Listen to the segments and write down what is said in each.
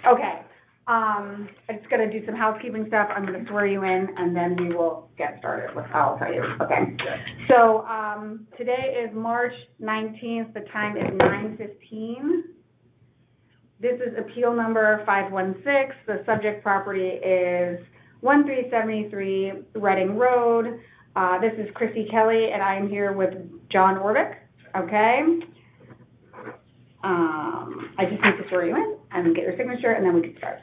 Okay. I'm just gonna do some housekeeping stuff. I'm gonna swear you in, and then we will get started with, I'll tell you, okay? So, today is March 19th, the time is 9:15. This is appeal number 516. The subject property is 1373 Reading Road. This is Chrissy Kelly, and I'm here with John Orbick, okay? I just need to swear you in and get your signature, and then we can start.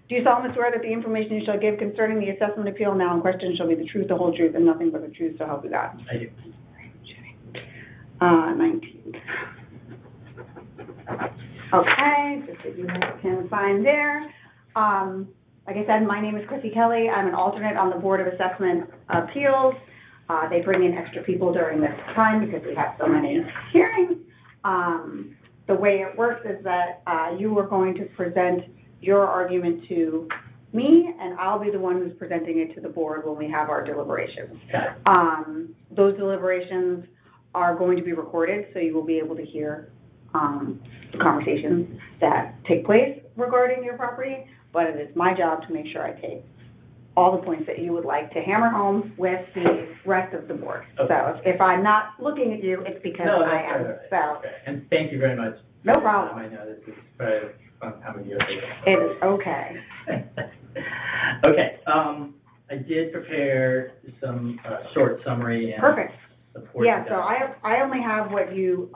Do you solemnly swear that the information you shall give concerning the assessment appeal now in question shall be the truth, the whole truth, and nothing but the truth, so help you God? I do. 19th. Okay, just that you can sign there. Like I said, my name is Chrissy Kelly. I'm an alternate on the Board of Assessment Appeals. They bring in extra people during this time because we have so many hearings. The way it works is that you are going to present your argument to me, and I'll be the one who's presenting it to the board when we have our deliberations. Those deliberations are going to be recorded, so you will be able to hear the conversations that take place regarding your property, but it is my job to make sure I take all the points that you would like to hammer home with the rest of the board. Okay. So if I'm not looking at you, it's because I am. Right. So. Okay. And thank you very much. No problem. I know this is probably a fun time of year. It is okay. Okay. I did prepare some short summary and perfect. Support. Yeah. So I only have what you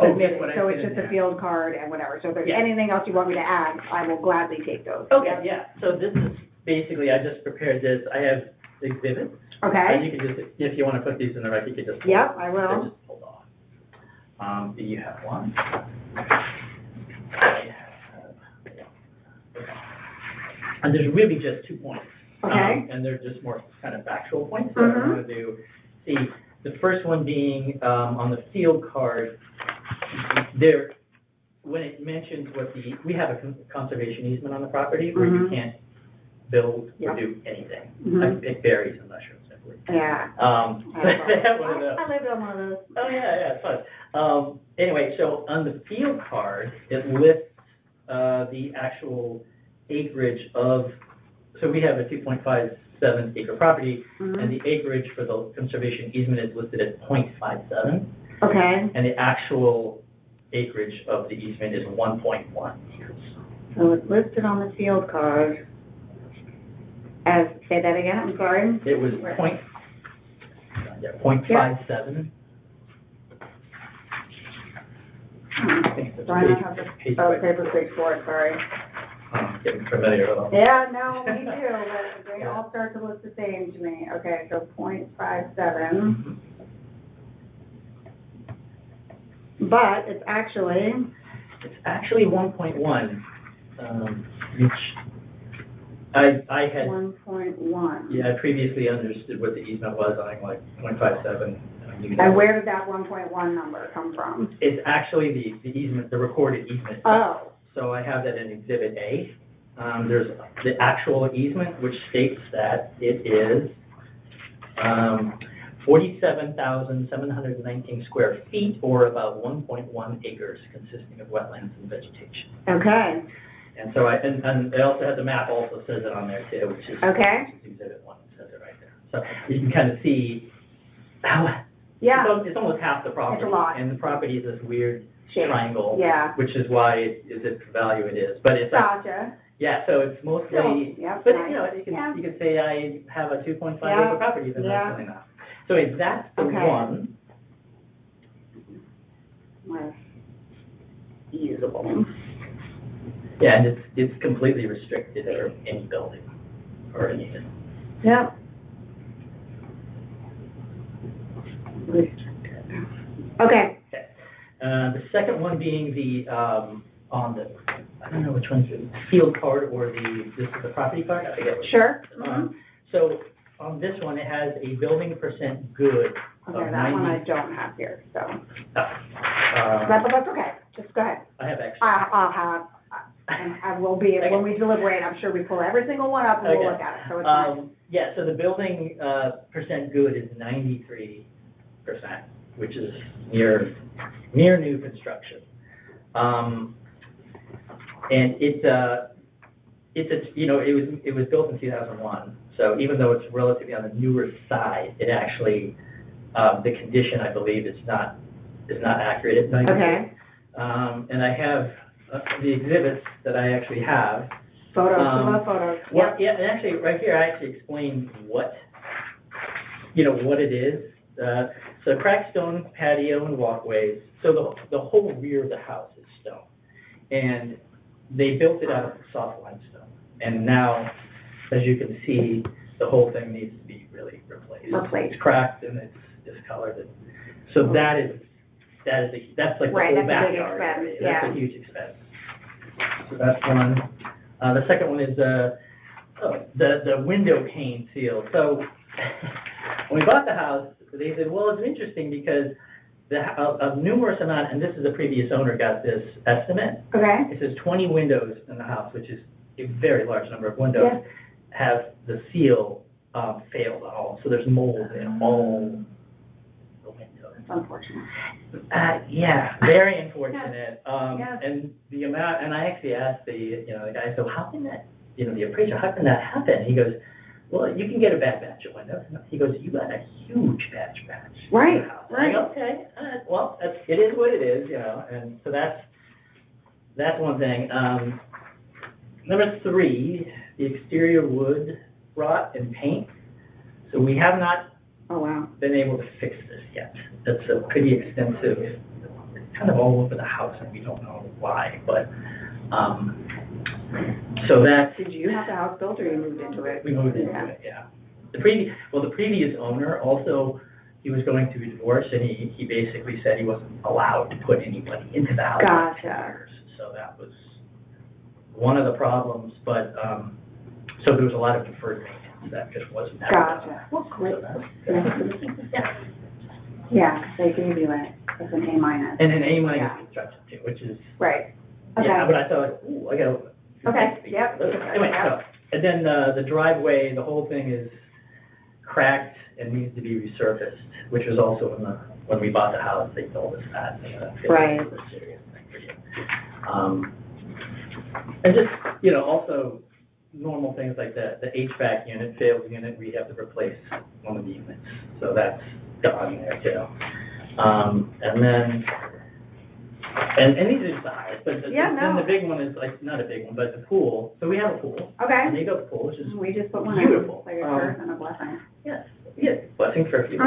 submitted. So it's just a field card and whatever. So if there's anything else you want me to add, I will gladly take those. Okay. Yeah. So this is basically, I just prepared this. I have exhibits. Okay. And you can just, if you want to put these in the record, you can just. Yep, I will. Just hold off. Do you have one? And there's really just 2 points. Okay. And they're just more kind of factual points. So I want to do, the first one being on the field card, there, when it mentions we have a conservation easement on the property where you can't build or do anything. Like pick berries and mushrooms. Yeah. I lived on one of those. Oh, yeah, it's fun. Anyway, so on the field card, it lists the actual acreage of, so we have a 2.57 acre property, and the acreage for the conservation easement is listed at 0.57. Okay. And the actual acreage of the easement is 1.1 acres. So it's listed on the field card as, say that again, I'm sorry? It was 0.57. Do I not have the paper plate for it, sorry. I'm getting familiar with them. Yeah, no, me too, but they all start to look the same to me. Okay, so 0.57. But it's actually 1.1, which I had 1.1. Yeah, I previously understood what the easement was on like 0.57. And where did that 1.1 number come from? It's actually the easement, the recorded easement. Oh. So I have that in Exhibit A. There's the actual easement, which states that it is 47,719 square feet, or about 1.1 acres, consisting of wetlands and vegetation. Okay. And so and it also has the map, also says it on there too, which is Exhibit 1, it says it right there. So you can kind of see how it's almost half the property. It's a lot. And the property is this weird shape. Triangle. Yeah. Which is why it's the value it is. But it's gotcha. So it's mostly, but nice. You can say I have a 2.5 acre property, then that's really not. So that's the one. Usable. Yeah, and it's completely restricted for any building or anything. Yep. Restricted. Okay. The second one being the on the, I don't know which one's the field card or this is the property card. I forget. Sure. So on this one, it has a building percent good. Okay, that one I don't have here, so. But that's okay. Just go ahead. I have extra. I'll have. And I will be, when we deliberate, I'm sure we pull every single one up and we'll look at it, so it's fine. Yeah, so the building percent good is 93%, which is near new construction. And it was built in 2001. So even though it's relatively on the newer side, it actually, the condition, I believe, is not accurate. It's not Okay. And I have the exhibits that I actually have. Photos, we love photos. Well, yeah, and actually, right here, I actually explain what it is. So cracked stone patio and walkways. So the whole rear of the house is stone. And they built it out of soft limestone. And now, as you can see, the whole thing needs to be really replaced. It's cracked and it's discolored. So that's like the Right, whole that's a big backyard expense, area. yeah. That's a huge expense. So that's one. The second one is the window pane seal. So when we bought the house, they said, well, it's interesting because a numerous amount, and this is the previous owner got this estimate. Okay. It says 20 windows in the house, which is a very large number of windows, Yeah. have the seal failed on all. So there's mold in all the windows. That's unfortunate. Yeah, very unfortunate. Yeah. And the amount, and I actually asked the guy, so how can that, the appraiser, how can that happen? He goes, well, you can get a bad batch of windows. He goes, you got a huge batch. Right, in the house. right. I go, okay, well, it is what it is, and so that's one thing. Number 3, the exterior wood rot and paint. So we have not Oh, wow. been able to fix this yet. That's a pretty extensive, it's kind of all over the house, and we don't know why, but, so that's. Did you have the house built or you moved into it? We moved into it, yeah. The previous owner also, he was going through a divorce, and he basically said he wasn't allowed to put anybody into the house. Gotcha. So that was one of the problems, but, so there was a lot of deferred maintenance that just wasn't happening. Gotcha. Well, great. Yeah. Yeah, they gave you it's an A-. And an A- Yeah. construction too, which is, Right. Okay. yeah, but I thought, ooh, I gotta. Okay, yep. Anyway, so, and then the driveway, the whole thing is cracked and needs to be resurfaced, which was also when we bought the house, they told us that. Right. It's a serious thing for you. And just, also normal things like the HVAC unit, failed unit, we have to replace one of the units. So that's gone there too. And then, and these are just the highest, but then the big one is like, not a big one, but the pool. So we have a pool. Okay. And they built the pool, which is We just put one beautiful. in, like a curse and a blessing. Yes, yes, blessing for a few.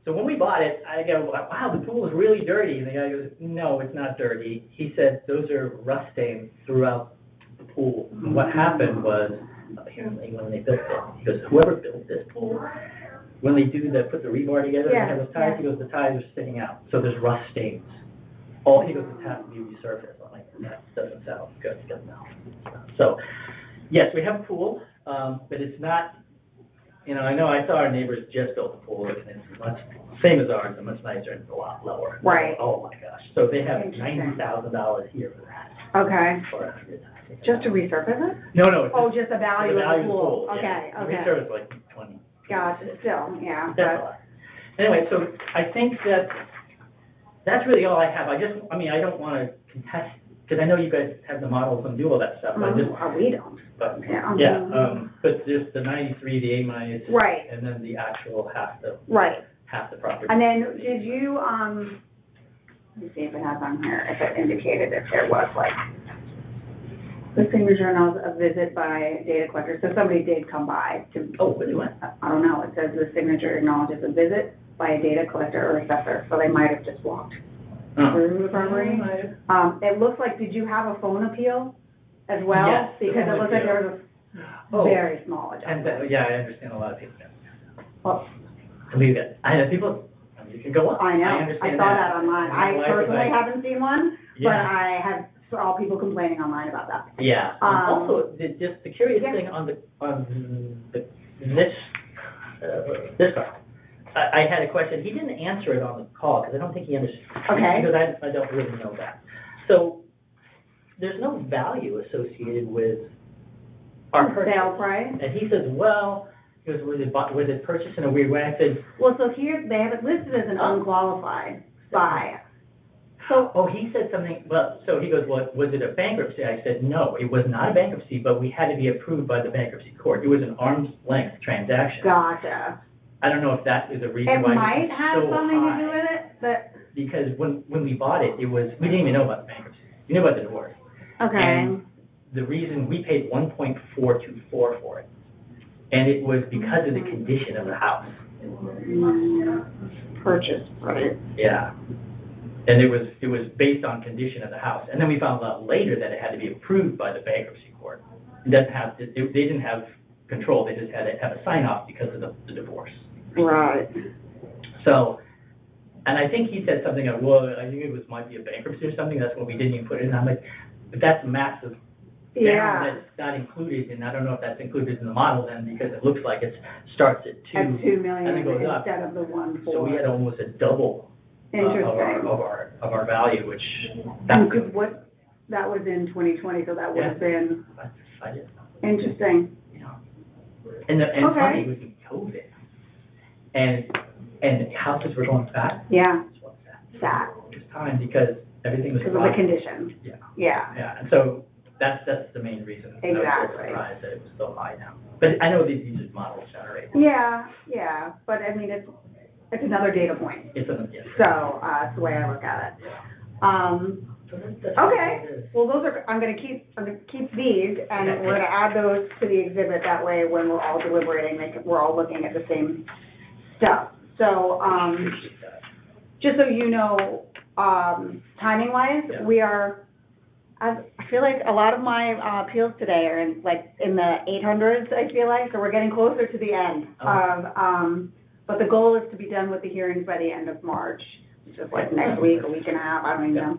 So when we bought it, I go, wow, the pool is really dirty. And the guy goes, no, it's not dirty. He said those are rust stains throughout the pool. And what happened was, apparently when they built it, he goes, whoever built this pool, when they put the rebar together, they have those ties, he goes, the ties are sticking out. So there's rust stains. He goes, it has to be resurfaced. I'm like, that doesn't sound good. He goes, no. So, yes, we have a pool, but it's not, I know I saw our neighbors just built a pool, and it's much, same as ours, and much nicer, and it's a lot lower. Right. Oh, my gosh. So they have $90,000 here for that. Okay. Just to resurface it? No. Oh, just the value of the pool. Yeah. Okay, okay. Resurface like 20. Gotcha, still, yeah. That's a lot. Anyway, so I think that's really all I have. I don't want to contest, because I know you guys have the models and do all that stuff, but We don't. but, Yeah. but just the 93, the A-, Right. and then the actual half the property. And then did you, let me see if it has on here, if it indicated if there was the signature and a visit by data collector. So somebody did come by to. Oh, what do you want? I don't know, it says the signature acknowledges a visit by a data collector or assessor, so they might have just walked through the property. It looks like, did you have a phone appeal as well? Yes, Because it looks like there was a very small And, adjustment. yeah, I understand a lot of people. Well, Believe it. I have people, you can go up. I know, I understand saw that online. I My wife was personally like, haven't seen one, but Yeah. I have saw people complaining online about that. Yeah. Also, just the curious thing on this car. I had a question. He didn't answer it on the call because I don't think he understood. Okay. Because I don't really know that. So there's no value associated with our purchase. Sale price? And he says, well, he goes, was it purchased in a weird way? I said, Well, so here, they have it listed as an unqualified buy. So, Oh, he said something, well, so he goes, well, was it a bankruptcy? I said, no, it was not a bankruptcy, but we had to be approved by the bankruptcy court. It was an arm's length transaction. gotcha. I don't know if that is a reason It why might it was have so something to do high. with it, but, Because when we bought it, we didn't even know about the bankruptcy. We knew about the divorce. okay. And the reason, we paid 1.424 for it. And it was because of the condition of the house. Purchase, right? Yeah. And it was based on condition of the house. And then we found out later that it had to be approved by the bankruptcy court. It doesn't have, they didn't have control, they just had to have a sign off because of the divorce. Right. So, and I think he said something like, well, I think it might be a bankruptcy or something, that's why we didn't even put it in. I'm like, but that's massive. Yeah. That's not included, and I don't know if that's included in the model then, because it looks like it starts at 2. At 2 million and it goes up. instead of the 1.4. So we had almost a double Interesting. of our value, which And that's because what, that was in 2020, so that would have been I didn't know. interesting. You know. And Okay. funny, it was in COVID, and houses were going fast. Yeah, That's what's that. sad, It was time because everything was because of the fine. conditions. Yeah. Yeah, Yeah, and so that's the main reason. I was Exactly. so surprised that it was so high now. But I know these are models generated. yeah, but I mean, it's another data point, It's a, yeah. so, that's the way I look at it. So that's all Okay, it is. well, those are, I'm gonna keep these, and we're gonna add those to the exhibit, that way when we're all deliberating, we're all looking at the same stuff. So, Appreciate that. just so you know, timing-wise, Yeah. we are, I feel like a lot of my appeals today are in the 800s, I feel like, so we're getting closer to the end of, but the goal is to be done with the hearings by the end of March, which is like next week, a week and a half, I don't even know.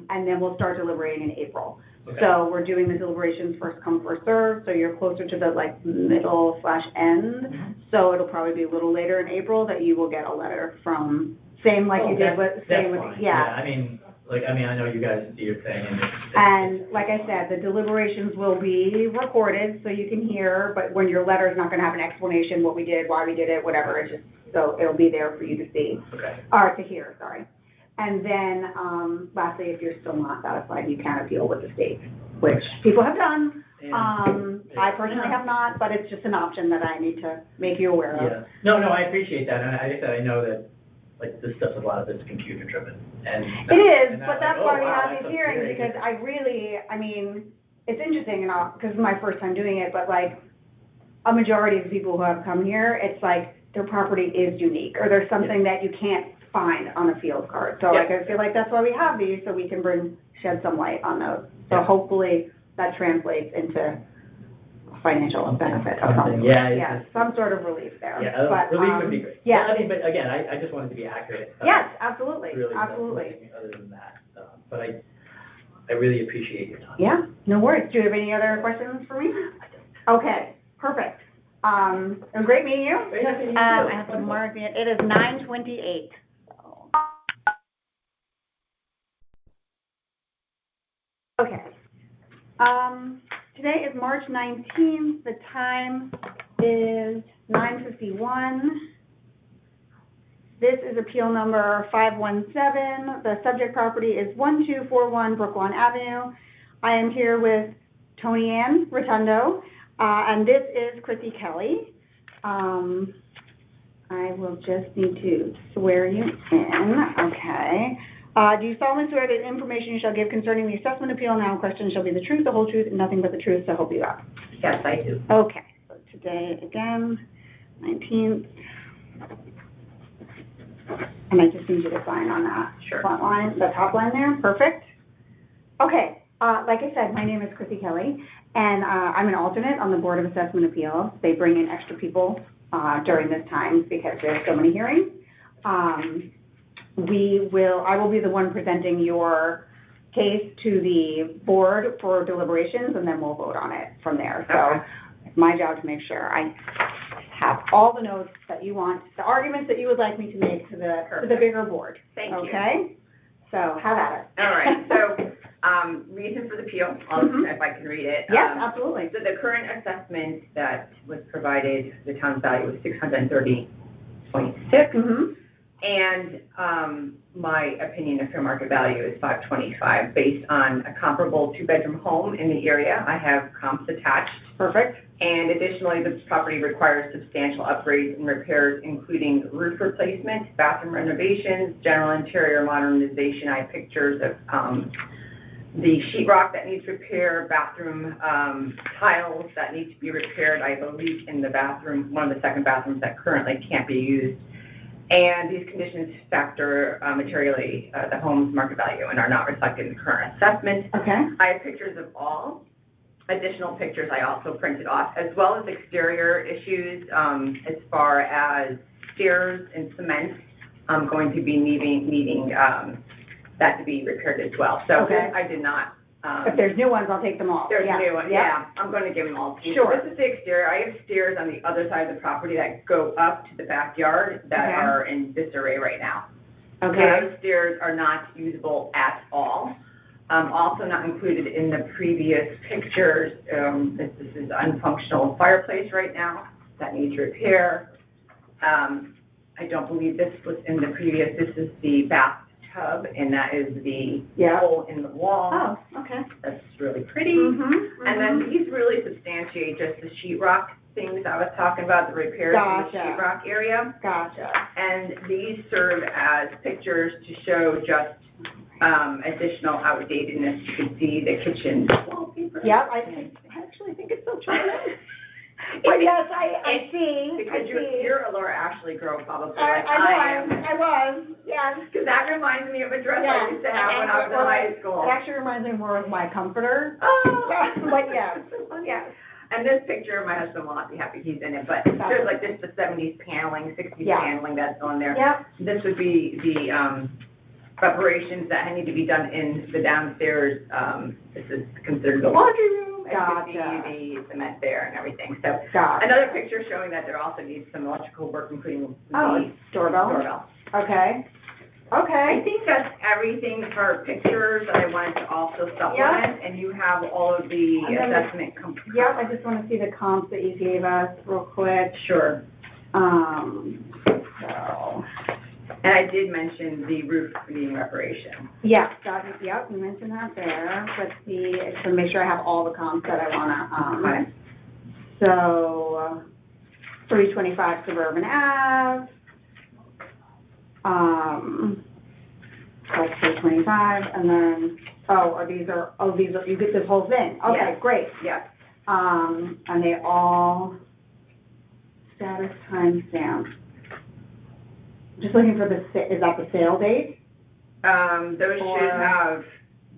And then we'll start deliberating in April. Okay. So we're doing the deliberations first come, first served, so you're closer to the middle/end. Mhm. So it'll probably be a little later in April that you will get a letter from, same like you did with, That's fine. yeah. I mean, I know you guys do your thing and And like I said, the deliberations will be recorded, so you can hear, but when your letter is not gonna have an explanation, what we did, why we did it, whatever, it's just, so it'll be there for you to see, Okay. or to hear, sorry. And then, lastly, if you're still not satisfied, you can appeal with the state, which people have done. I personally have not, but it's just an option that I need to make you aware of. Yeah. No, I appreciate that, and I know that, like, this stuff, a lot of it's computer driven, and. It is, and I'm but that's like, why oh, we wow, have that's these so hearings, great. because I mean, it's interesting and all, because it's my first time doing it, but like, a majority of the people who have come here, it's like, their property is unique, or there's something that you can't find on a field card. So like, I feel like that's why we have these, so we can shed some light on those. So Yeah. hopefully, that translates into financial benefit of Something, some sort. yeah, it's Yeah, just- some sort of relief there. Yeah, But, relief would be great. Yeah. Well, I mean, but again, I just wanted to be accurate. Yes, absolutely, Really, absolutely. nothing other than that, but I really appreciate your time. Yeah, no worries. Do you have any other questions for me? Okay, perfect. It was great meeting you. Very nice meeting you too. I have to mark it. It is 9:28. Okay. Today is March 19th. The time is 9:51. This is appeal number 517. The subject property is 1241 Brooklawn Avenue. I am here with Tony Ann Rotundo, and this is Chrissy Kelly. I will just need to swear you in. Okay. Do you solemnly swear that the information you shall give concerning the assessment appeal now in question shall be the truth, the whole truth, and nothing but the truth, so help you God? Yes, I do. Okay, so today, again, 19th. And I just need you to sign on that Sure. front line, the top line there, perfect. Okay, like I said, my name is Chrissy Kelly, and I'm an alternate on the Board of Assessment Appeals. They bring in extra people during this time because there's so many hearings. I will be the one presenting your case to the board for deliberations, and then we'll vote on it from there. So Okay. it's my job to make sure I have all the notes that you want, the arguments that you would like me to make to the Perfect. bigger board. Thank you. Okay? So have at it. All right, so, reason for the appeal, Mhm. if I can read it. Yes, absolutely. So the current assessment that was provided, the town's value was 630.6, Mm-hmm. And, my opinion of fair market value is $525 based on a comparable two-bedroom home in the area. I have comps attached. Perfect. And additionally, the property requires substantial upgrades and repairs, including roof replacement, bathroom renovations, general interior modernization. I have pictures of, the sheetrock that needs repair, bathroom, tiles that need to be repaired, I believe, in the bathroom, one of the second bathrooms that currently can't be used. And these conditions factor materially the home's market value and are not reflected in the current assessment. Okay. I have pictures of all. Additional pictures I also printed off, as well as exterior issues as far as stairs and cement. I'm going to be needing that to be repaired as well. So Okay. I did not. If there's new ones, I'll take them all. There's Yeah. new ones, Yep. yeah. I'm going to give them all to you. Sure. So this is the exterior. I have stairs on the other side of the property that go up to the backyard that Okay. are in disarray right now. Okay. Those stairs are not usable at all. Also not included in the previous pictures, this is an unfunctional fireplace right now that needs repair. I don't believe this was in the previous, this is the bathtub, and that is the Yeah. hole in the wall. Oh, okay. That's really pretty. Mm-hmm. And then these really substantiate just the sheetrock things I was talking about, the repairs in the Gotcha. sheetrock area. Gotcha. And these serve as pictures to show just additional outdatedness. You can see the kitchen wallpaper. Yep, I actually think it's so charming. But yes, I see, I Because see. you're a Laura Ashley girl, probably, like I I am. was, yes. Because that reminds me of a dress I used to have when I was in high school. It actually reminds me more of my comforter. Oh. But yes, yes. And this picture, my husband will not be happy he's in it, but there's like this, the 70s paneling, 60s Yeah. paneling that's on there. Yep, This would be the reparations that need to be done in the downstairs. This is considered the laundry room. And you Gotcha. can see the cement there and everything. So got it. another picture showing that there also needs some electrical work, including Oh, the doorbell? doorbell. Okay, I okay. think that's everything for pictures that I wanted to also supplement, and you have all of the And then assessment. Yep, I just want to see the comps that you gave us real quick. Sure. So, And I did mention the roof needing reparation. yeah, got it, yep, you mentioned that there. Let's see, I just want to make sure I have all the comps that I want to, Okay. So, 325 Suburban Ave. That's 325, and then, you get this whole thing? Okay, Yes. great. Yeah. And they all, status timestamp. Just looking for is that the sale date? Those Or- should have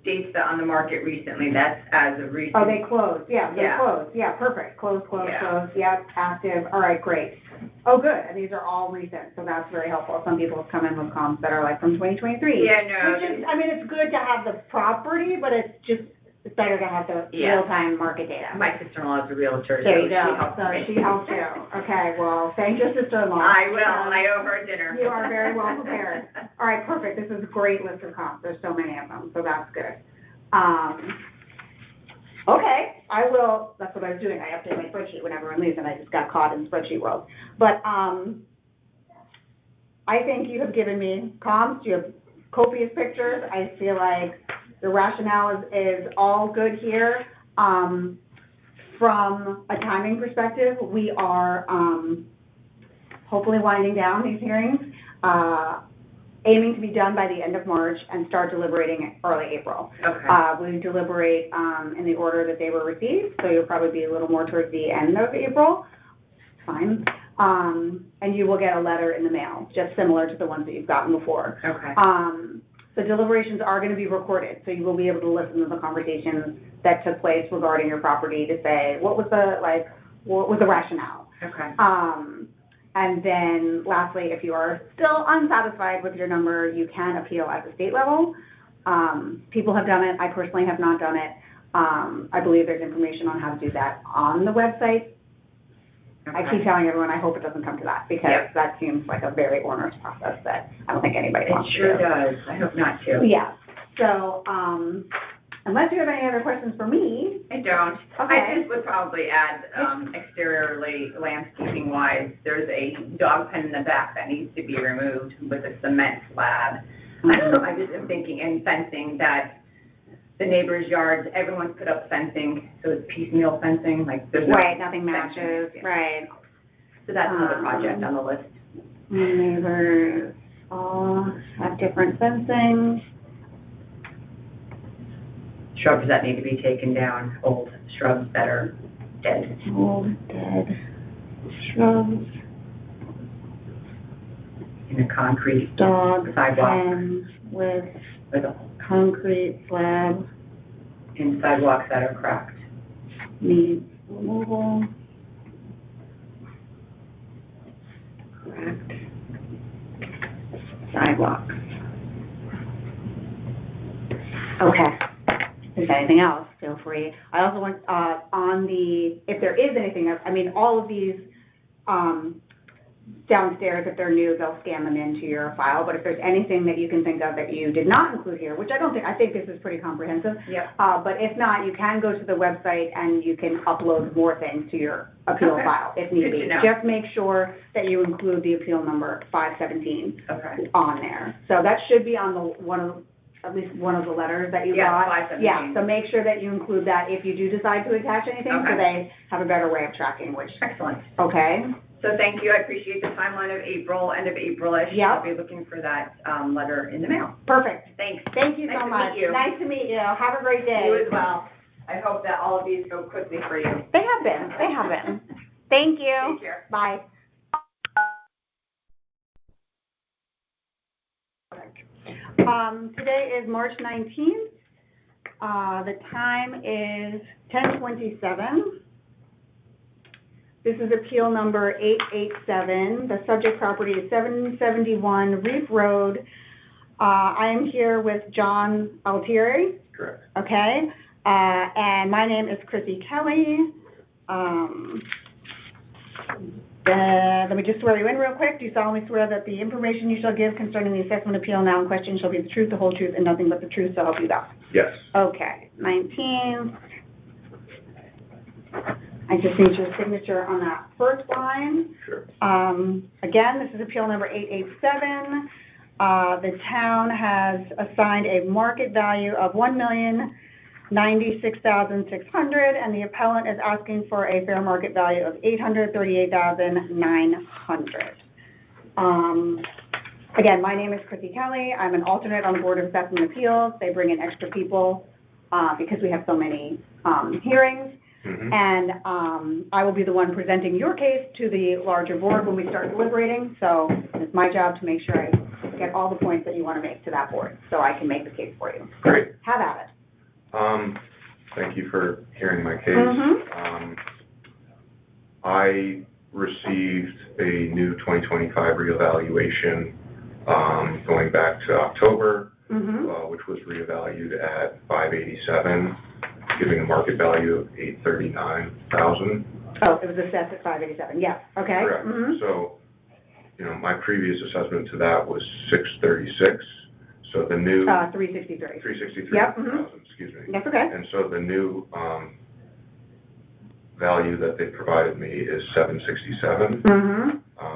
dates that on the market recently. That's as of recent. Oh, they closed, yeah, they Yeah. closed, yeah, perfect, closed, Yeah. yep, active, all right, great. Oh, good, and these are all recent, so that's very helpful. Some people have come in with comps that are like from 2023. Yeah, no. Which is, I mean, it's good to have the property, but it's better to have the Yeah. real-time market data. My sister-in-law is a realtor, so There you she go, helps so me. she helps you. Okay, well, thank your sister-in-law. I will, and I owe her a dinner. You are very well prepared. All right, perfect, this is a great list of comps, there's so many of them, so that's good. Okay, that's what I was doing, I update my spreadsheet when everyone leaves, and I just got caught in spreadsheet world. But, I think you have given me comps, you have copious pictures, I feel like the rationale is all good here. From a timing perspective, we are, hopefully winding down these hearings, aiming to be done by the end of March and start deliberating early April. Okay. We deliberate in the order that they were received, so you'll probably be a little more towards the end of April. Fine. And you will get a letter in the mail, just similar to the ones that you've gotten before. Okay. The deliberations are going to be recorded, so you will be able to listen to the conversations that took place regarding your property to say, what was the rationale? Okay. And then lastly, if you are still unsatisfied with your number, you can appeal at the state level. People have done it. I personally have not done it. I believe there's information on how to do that on the website. I keep telling everyone, I hope it doesn't come to that, because Yep. that seems like a very onerous process that I don't think anybody It wants to do. sure does. I hope not to. Yeah, so, unless you have any other questions for me. I don't. Okay. I just would probably add, exteriorly, landscaping wise, there's a dog pen in the back that needs to be removed with a cement slab. I just am thinking, and fencing, that the neighbors' yards, everyone's put up fencing, so it's piecemeal fencing, like there's no. Right, nothing matches, fencing. right. So that's another project on the list. Neighbors all have different fencing. Shrubs that need to be taken down, old shrubs that are dead. Old, dead shrubs, In a concrete dog sidewalk, pens with with a, concrete slab in sidewalks that are cracked. needs removal. Correct. Sidewalks. Okay. If there's anything else, feel free. I also want, if there is anything, I mean, all of these, downstairs, if they're new, they'll scan them into your file, but if there's anything that you can think of that you did not include here, which I think this is pretty comprehensive. Yep. But if not, you can go to the website and you can upload more things to your appeal Okay. file if need Good be. to know. Just make sure that you include the appeal number 517 Okay. on there. So that should be on at least one of the letters that you Yeah, got. 517. Yeah, so make sure that you include that if you do decide to attach anything, so Okay. they have a better way of tracking which, Excellent. okay? So thank you. I appreciate the timeline of April, end of April-ish. Yep. I'll be looking for that letter in the mail. Perfect. Thanks. Thank you Nice so to much. meet you. Nice to meet you. Have a great day. You as well. I hope that all of these go quickly for you. They have been. They have been. Thank you. Take care. Bye. Today is March 19th. The time is 10:27. This is appeal number 887. The subject property is 771 Reef Road. I am here with John Altieri. Correct. Okay, and my name is Chrissy Kelly. Let me just swear you in real quick. Do you solemnly swear that the information you shall give concerning the assessment appeal now in question shall be the truth, the whole truth, and nothing but the truth, so help you God? Yes. Okay, 19. I just need your signature on that first line. Sure. Again, this is appeal number 887. The town has assigned a market value of $1,096,600, and the appellant is asking for a fair market value of $838,900. Again, my name is Chrissy Kelly. I'm an alternate on the Board of Assessment Appeals. They bring in extra people because we have so many hearings. Mm-hmm. And I will be the one presenting your case to the larger board when we start deliberating. So it's my job to make sure I get all the points that you want to make to that board so I can make the case for you. Great. Have at it. Thank you for hearing my case. Mm-hmm. I received a new 2025 reevaluation going back to October, which was reevaluated at 587, giving a market value of $839,000. Oh, it was assessed at 587. Yeah. Okay. Correct. Mm-hmm. So, my previous assessment to that was 636. So the new 363. 363,000. Yep. Mm-hmm. Excuse me. That's okay. And so the new value that they provided me is 767, Mm-hmm.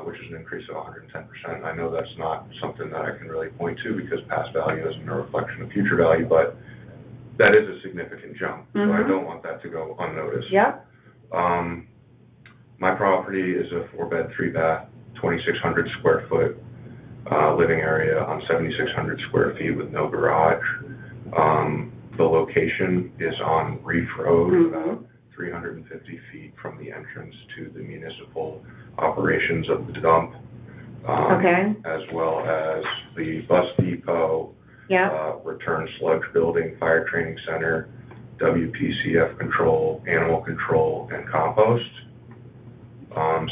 which is an increase of 110%. I know that's not something that I can really point to because past value isn't a reflection of future value, but that is a significant jump. So I don't want that to go unnoticed. Yep. My property is a 4-bed, 3-bath, 2,600 square foot living area on 7,600 square feet with no garage. The location is on Reef Road, about 350 feet from the entrance to the municipal operations of the dump. Okay. As well as the bus depot, return sludge building, fire training center, WPCF control, animal control, and compost.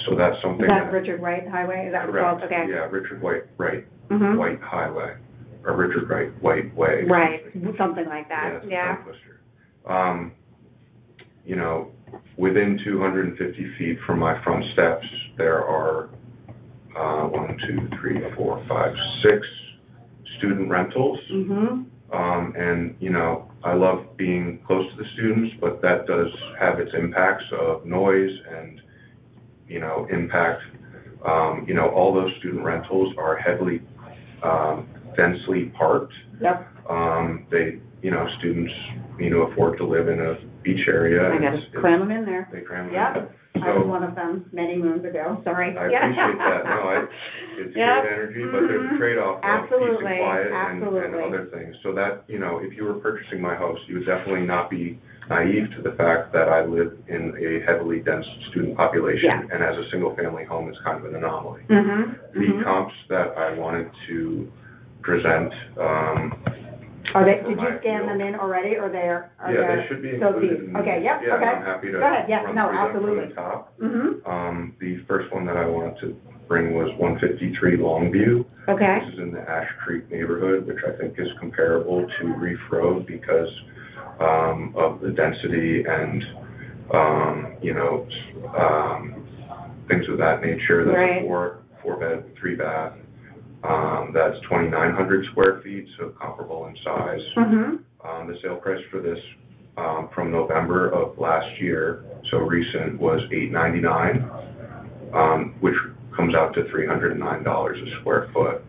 So that's something Is that Richard Wright Highway? Is that what it's called? correct. Okay. Yeah, Richard White, right, Mm-hmm. White Highway, or Richard Wright, White Way. Right. Something like that. it's a Yeah. tongue twister. Within 250 feet from my front steps, there are 6 student rentals. Mm-hmm. And, you know, I love being close to the students, but that does have its impacts of noise and, you know, impact. You know, all those student rentals are heavily, densely parked. Yep. They, you know, students need to afford to live in a beach area. I gotta cram them in there. They cram them in. Yep. I was So, one of them many moons ago, sorry. I appreciate that. No, it's Yep. great energy, but there's a trade-off of peace Absolutely, and quiet and absolutely. other things. So that, you know, if you were purchasing my house, you would definitely not be naive to the fact that I live in a heavily dense student population. Yeah. And as a single-family home, it's kind of an anomaly. Mm-hmm. The comps that I wanted to present, Are they, for did you my scan appeal. them in already, or they're? Yeah, they should be So included. these, in okay, these. yep, Yeah, okay. I'm happy to Go ahead, yeah, run no, through them absolutely. from the top. Mm-hmm, The first one that I wanted to bring was 153 Longview. okay, This is in the Ash Creek neighborhood, which I think is comparable to Reef Road because of the density and, you know, things of that nature. That's Right. a four-bed, three-bath. That's 2,900 square feet, so comparable in size. mm-hmm, The sale price for this from November of last year, so recent, was $899, which comes out to $309 a square foot.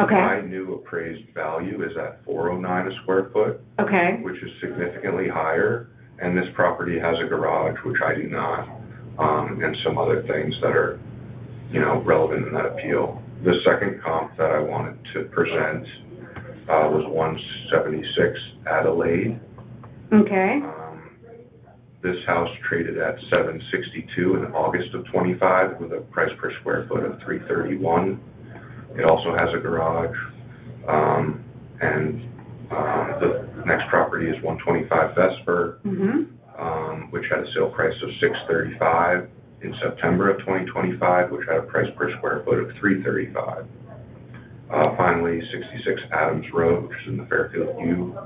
okay, My new appraised value is at $409 a square foot, okay, which is significantly higher, and this property has a garage, which I do not, and some other things that are, you know, relevant in that appeal. The second comp that I wanted to present was 176 Adelaide. okay, This house traded at $762 in August of '25 with a price per square foot of $331. It also has a garage, and the next property is 125 Vesper, mm-hmm, which had a sale price of $635 in September of 2025, which had a price per square foot of $335. Finally, 66 Adams Road, which is in the Fairfield U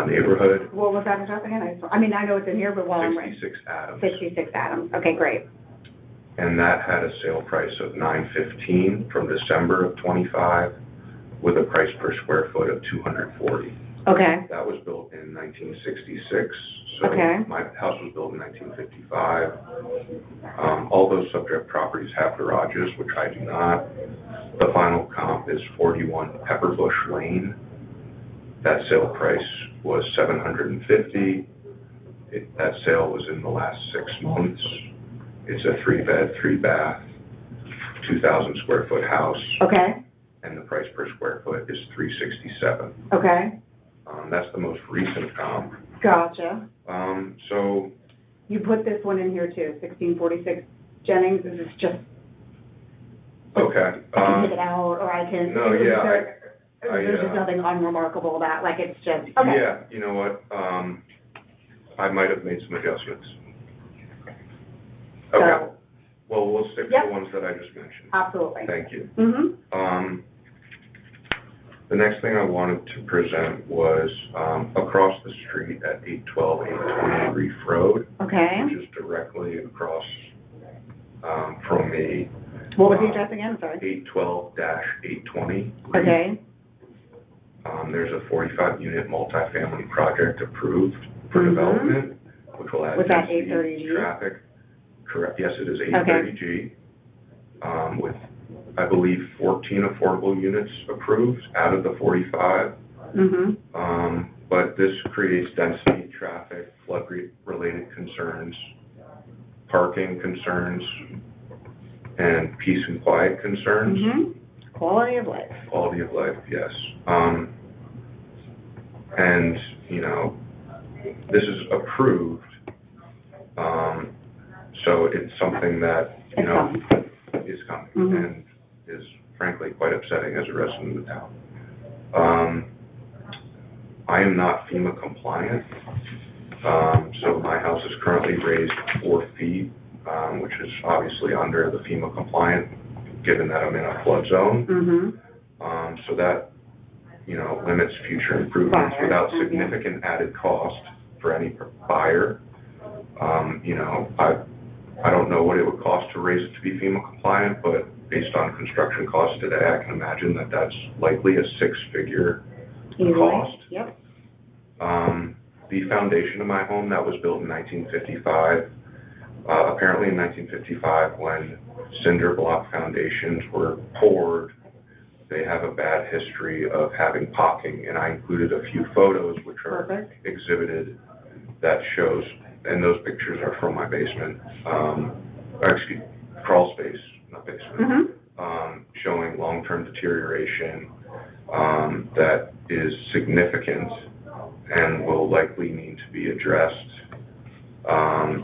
neighborhood. what was that address again? I mean, I know it's in here, but while I'm writing. 66 Adams. 66 Adams, okay, great, And that had a sale price of $915 from December of '25 with a price per square foot of $240. okay, That was built in 1966, so Okay. my house was built in 1955. All those subject properties have garages, which I do not. The final comp is 41 Pepperbush Lane. That sale price was $750. That sale was in the last 6 months. It's a 3-bed, 3-bath, 2,000 square foot house, okay, and the price per square foot is $367. okay, That's the most recent comp. gotcha. So, You put this one in here too, 1646 Jennings, is this just, okay. I can take it out, or I can? No, yeah, There's just nothing unremarkable about, like, it's just, okay. Yeah, you know what, I might have made some adjustments. Okay, So, well, we'll stick to Yep. the ones that I just mentioned. absolutely. Thank you. Mm-hmm, The next thing I wanted to present was, across the street at 812, 820 Reef Road, okay. which is directly across, from me. What was the address again, sorry? 812-820. Okay, There's a 45-unit multifamily project approved for Mhm. development, which will add Was that density, 830G? traffic. Correct, yes, it is 830G. With, I believe, 14 affordable units approved out of the 45. mm-hmm, But this creates density, traffic, flood-related concerns, parking concerns, and peace and quiet concerns. mm-hmm, quality of life. Quality of life, yes. And, you know, this is approved, so it's something that, you It's know, coming. is coming Mhm. and is frankly quite upsetting as a resident of the town. I am not FEMA compliant, so my house is currently raised 4 feet, which is obviously under the FEMA compliant, given that I'm in a flood zone. Mm-hmm, So that, you know, limits future improvements Buyer, without yeah. significant added cost for any buyer. You know, I don't know what it would cost to raise it to be FEMA compliant, but based on construction costs today, I can imagine that that's likely a 6-figure Easily. cost. Yep. The foundation of my home, that was built in 1955. Apparently in 1955, when cinder block foundations were poured, they have a bad history of having popping, and I included a few photos which are Perfect. exhibited that shows, and those pictures are from my basement, crawl space, not basement, showing long-term deterioration that is significant and will likely need to be addressed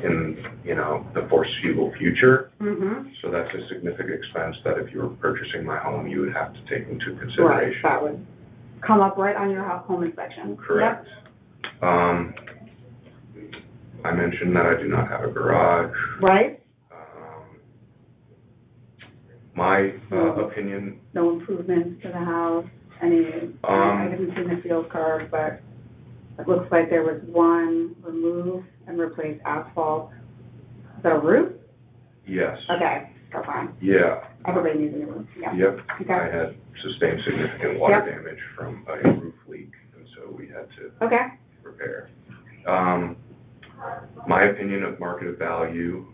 in, the foreseeable future. So that's a significant expense that if you were purchasing my home, you would have to take into Right, consideration. that would come up right on your home inspection. Correct. I mentioned that I do not have a garage. Yep. Right? My opinion, No improvements to the house, I haven't seen the field card, but it looks like there was one remove and replace asphalt. Is that a roof? yes. Okay, so fine. Yeah. Everybody needs a new roof, yeah. Yep. Okay. I had sustained significant water Yep. damage from a roof leak, and so we had to Okay, repair. My opinion of market value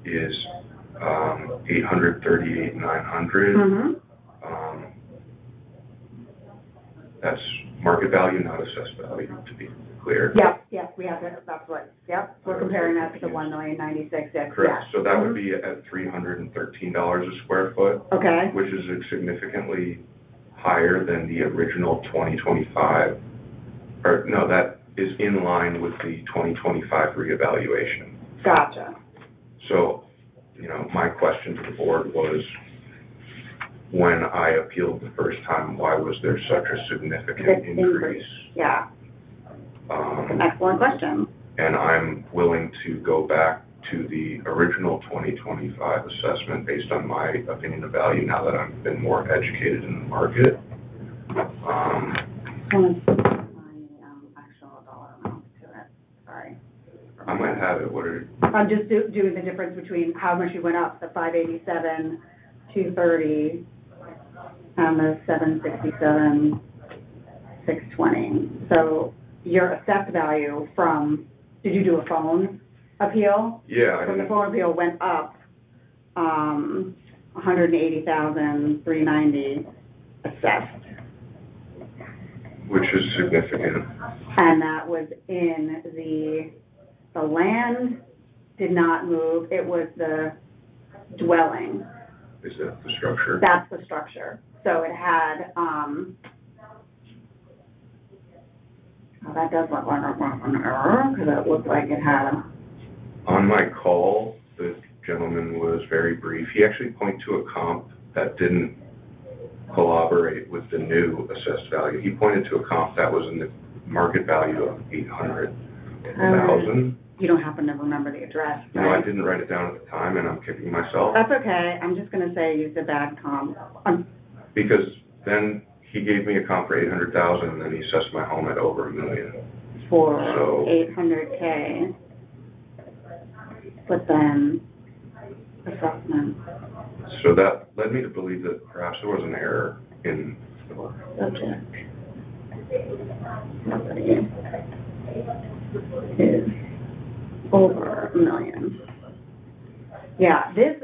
is $838,900. That's market value, not assessed value, to be clear. Yep, we have it, that's what, yep, we're comparing that to the $1,096,000, yes. Correct. So that would be at $313 a square foot, Okay, which is significantly higher than the original 2025, or no, that is in line with the 2025 reevaluation. gotcha. So, my question to the board was, when I appealed the first time, why was there such a significant increase? Yeah, Um, excellent question. And I'm willing to go back to the original 2025 assessment based on my opinion of value now that I've been more educated in the market. I want to find the actual dollar amount to it, sorry. I might have it, I'm just doing the difference between how much you went up, the 587, 230, and the 767, 620. So your assessed value from, did you do a phone appeal? yeah, I From the didn't, phone appeal went up, 180,390 assessed. which is significant. And that was in the land did not move, it was the dwelling. Is that the structure? That's the structure. So it had, oh, that does look like an error, because it looked like it had, On my call, the gentleman was very brief. He actually pointed to a comp that didn't collaborate with the new assessed value. He pointed to a comp that was in the market value of $800,000. you don't happen to remember the address, No, I right? didn't write it down at the time, and I'm kicking myself. That's okay, I'm just gonna say use the bad comp. Because then he gave me a comp for $800,000, and then he assessed my home at over $1 million. For So- 800K. But then, assessment, So that led me to believe that perhaps there was an error in subject, property is over $1 million. Yeah, this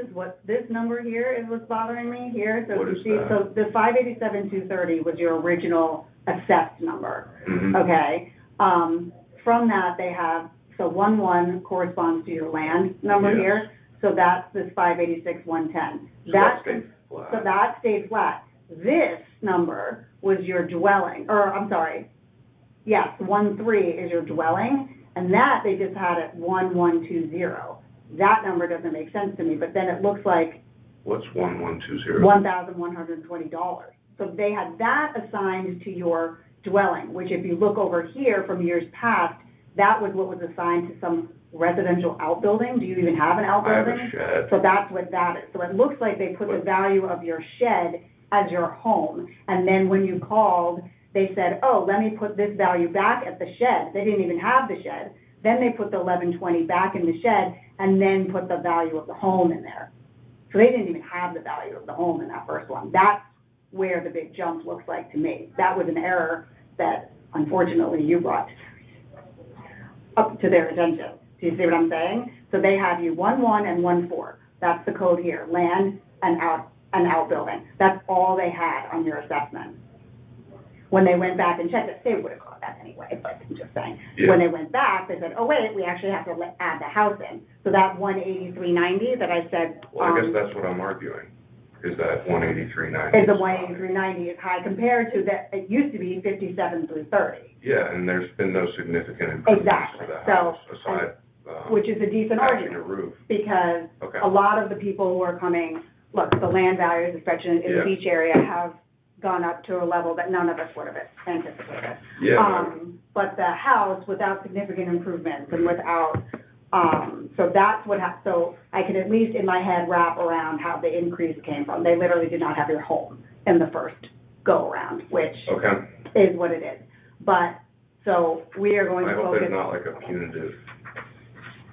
number here is what's bothering me here, so What you is see, that? so the 587,230 was your original assessed number. Mhm. Okay, from that, they have, so 11 corresponds to your land number Yes. here, so that's this 586,110. So that stayed So flat. that stayed flat. This number was your dwelling, or, I'm sorry, yes, 13 is your dwelling, and that they just had at 1120. That number doesn't make sense to me, but then it looks like What's 1120? $1,120. So they had that assigned to your dwelling, which if you look over here from years past, that was what was assigned to some residential outbuilding. Do you even have an I have outbuilding? a shed. So that's what that is. So it looks like they put the value of your shed as your home. And then when you called, they said, oh, let me put this value back at the shed. They didn't even have the shed. Then they put the 1120 back in the shed and then put the value of the home in there. So they didn't even have the value of the home in that first one. That's where the big jump looks like to me. That was an error that unfortunately you brought up to their attention. Do you see what I'm saying? So they have you 1-1 and 1-4. That's the code here, land and outbuilding. That's all they had on your assessment. When they went back and checked it, they would have caught that anyway, but I'm just saying. Yeah. When they went back, they said, oh wait, we actually have to add the house in. So that 183.90 that I said. Well, I guess that's what I'm arguing, is that 183.90. Is the 183.90 is high compared to that, it used to be 57 through 30. Yeah, and there's been no significant improvements Exactly. to the So, house, aside, which is a decent patching a argument, roof. because Okay. a lot of the people who are coming, look, the land values, especially in the Yeah. beach area, have gone up to a level that none of us would have anticipated. Yeah, But the house, without significant improvements and without, so that's what so I can at least in my head wrap around how the increase came from. They literally did not have your home in the first go-around, which okay. is what it is. But, so we are going I to hope focus. there's not like a punitive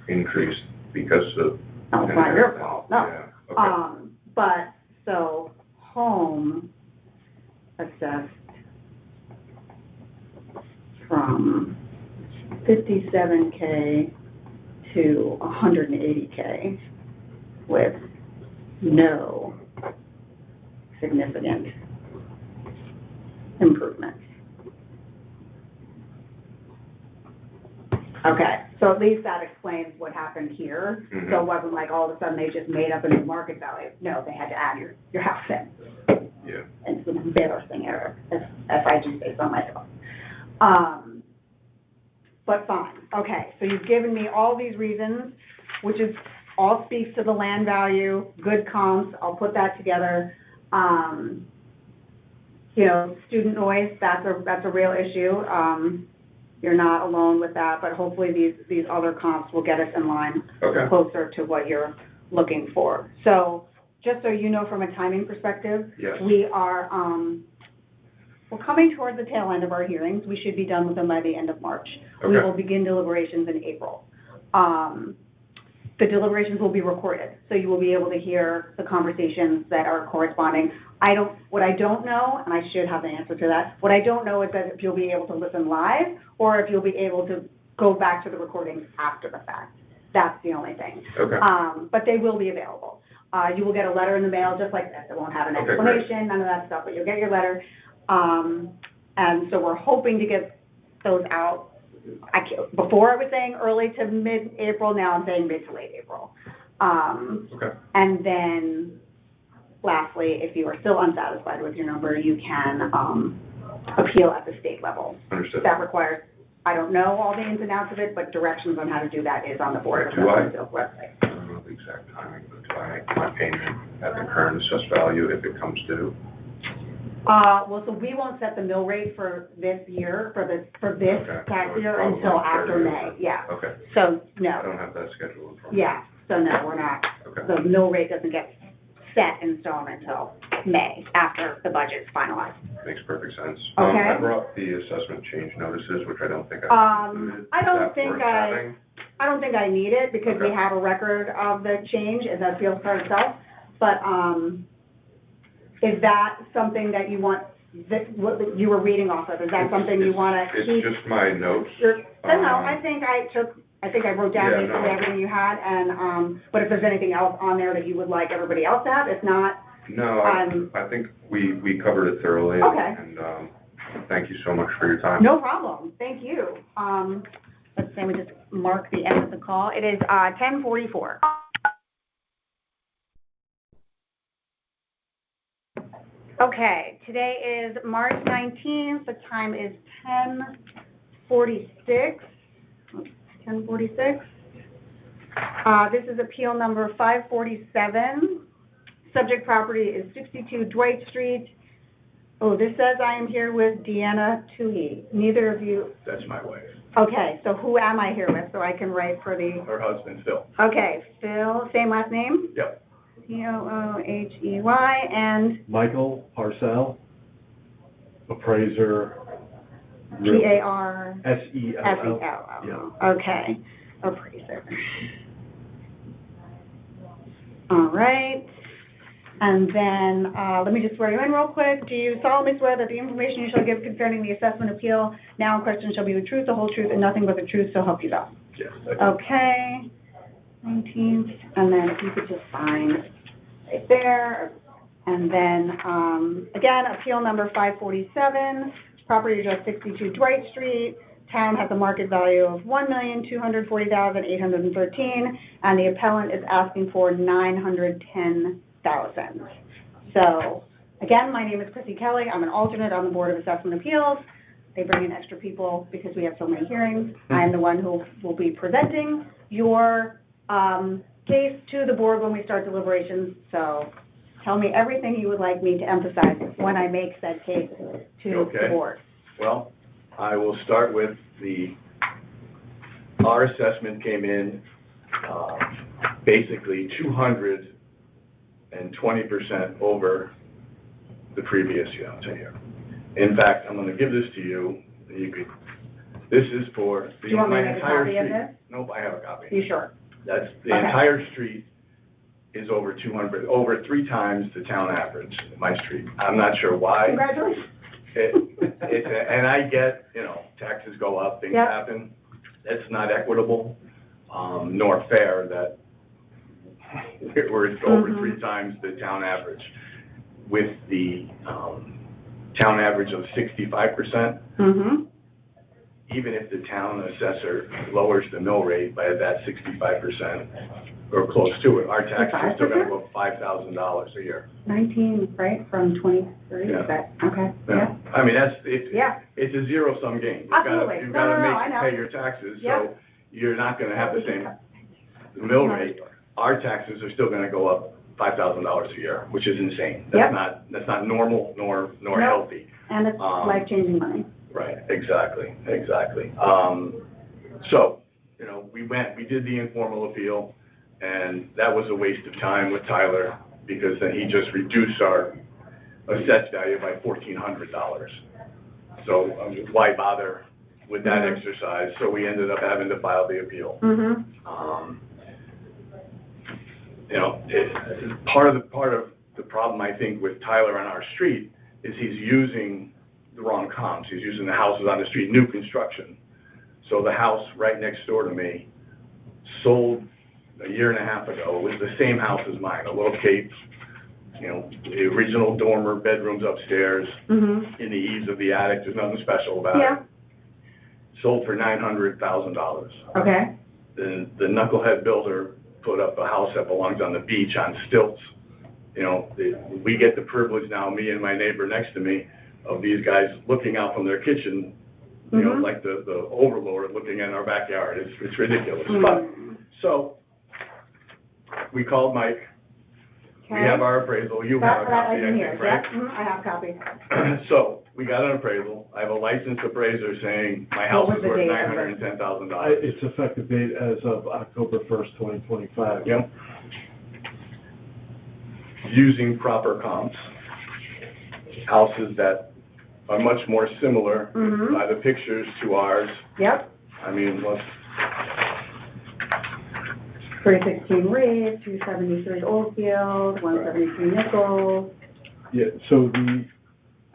increase because of. No, it's not your fault, no. Yeah, okay. But, so, home assessed from 57K to 180K with no significant improvement. Okay, so at least that explains what happened here. Mhm. So it wasn't like all of a sudden they just made up a new market value. No, they had to add your house in. Yeah, It's an embarrassing error, if I do say so myself. But fine, okay, so you've given me all these reasons, which is, all speaks to the land value, good comps, I'll put that together. You know, student noise, that's a real issue. You're not alone with that, but hopefully these other comps will get us in line okay. closer to what you're looking for. So, just so you know, from a timing perspective, Yes. we are, we're coming towards the tail end of our hearings. We should be done with them by the end of March. We Okay. will begin deliberations in April. The deliberations will be recorded, so you will be able to hear the conversations that are corresponding. What I don't know, and I should have the answer to that, what I don't know is that if you'll be able to listen live, or if you'll be able to go back to the recordings after the fact. That's the only thing. Okay. But they will be available. You will get a letter in the mail just like this. It won't have an Okay, great. explanation, none of that stuff, but you'll get your letter. And so we're hoping to get those out. Before I was saying early to mid-April, now I'm saying mid to late April. Okay. And then lastly, if you are still unsatisfied with your number, you can appeal at the state level. Understood. That requires, I don't know all the ins and outs of it, but directions on how to do that is on the Board of Do I? Assessment website. I don't know the exact timing, but do I make my payment at the current assessed value if it comes due? Well, so we won't set the mill rate for this year, for this Okay. tax So year it's until probably after carry May, over. yeah. Okay. So, I no, don't have that scheduled in front of me. yeah, so no, we're not, Okay. the mill rate doesn't get set in stone until May, after the budget's finalized. Makes perfect sense. Okay. I brought the assessment change notices, which I don't think I included. I Is don't that think worth having? I don't think I need it, because we Okay. have a record of the change, and that feels for itself, but, is that something that you want, what you were reading off of, is that something you wanna keep? It's just my notes. No, I think I wrote down Yeah, basically no. everything you had, and, but if there's anything else on there that you would like everybody else to have, if not, No, I think we covered it thoroughly. Okay. And, thank you so much for your time. no problem, thank you. Let's say we just mark the end of the call, it is, 10:44. Okay, today is March 19th, the time is 10:46. 10:46. This is appeal number 547. Subject property is 62 Dwight Street. Oh, this says I am here with Deanna Toohey. Neither of you, That's my wife. okay, so who am I here with, so I can write for the, Her husband, Phil. okay, Phil, same last name? Yep. Toohey, and Michael Parcell, appraiser. P-A-R. S-E-L-L. S-E-L-L. Yeah. Okay, appraiser. All right, And then, let me just swear you in real quick. Do you solemnly swear that the information you shall give concerning the assessment appeal now in question shall be the truth, the whole truth, and nothing but the truth, so help you God? Yes. Okay, 19th, and then if you could just sign right there. And then, again, appeal number 547, property address 62 Dwight Street. Town has a market value of $1,240,813, and the appellant is asking for $910,000. So, again, my name is Chrissy Kelly. I'm an alternate on the Board of Assessment Appeals. They bring in extra people because we have so many hearings. I'm the one who will be presenting your case to the board when we start deliberations. So tell me everything you would like me to emphasize when I make said case to the board. Well, I will start with our assessment came in basically 220% over the previous year. In fact, I'm gonna give this to you. This is for Do you want me my to make a entire copy of street. this? Nope, I have a copy. You sure? That's, the Okay. entire street is over 3 times the town average, my street. I'm not sure why. Congratulations. And I get, taxes go up, things Yep. happen. That's not equitable, nor fair that we're over 3 times the town average. With the town average of 65%, Mm-hmm. even if the town assessor lowers the mill rate by that 65% or close to it, our taxes are still gonna go up $5,000 a year. 19, right, from 23, Yeah. is that, okay, yeah. I mean, Yeah. it's a zero-sum game. Absolutely. You've No, gotta no, I make, know. pay your taxes, Yep. so you're not gonna have the same mill rate. Our taxes are still gonna go up $5,000 a year, which is insane. Yep. That's not normal nor Nope. healthy. And it's life-changing money. Right, exactly. So, we did the informal appeal, and that was a waste of time with Tyler, because then he just reduced our assessed value by $1,400. So why bother with that Mhm. exercise? So we ended up having to file the appeal. Mm-hmm. Part of the problem, I think, with Tyler on our street is he's using the wrong comps. He's using the houses on the street, new construction. So the house right next door to me sold a year and a half ago. It was the same house as mine, a little cape, the original dormer, bedrooms upstairs, Mm-hmm. in the eaves of the attic. There's nothing special about Yeah. it. Sold for $900,000. Okay. The knucklehead builder put up a house that belongs on the beach on stilts. We get the privilege now, me and my neighbor next to me, of these guys looking out from their kitchen, Mhm. like the overlord looking at our backyard. It's ridiculous. But, so, we called Mike. We have our appraisal. You have a That's what I copy, I can hear, think, yeah, right? mhm, I have a copy. So, we got an appraisal. I have a licensed appraiser saying my house What is was the worth date of it? $910,000. It's effective date as of October 1st, 2025. Yep. Using proper comps, houses that are much more similar Mhm. by the pictures to ours. Yep. I mean, 316 Reed, 273 Oldfield, 173 Nichols. Yeah, so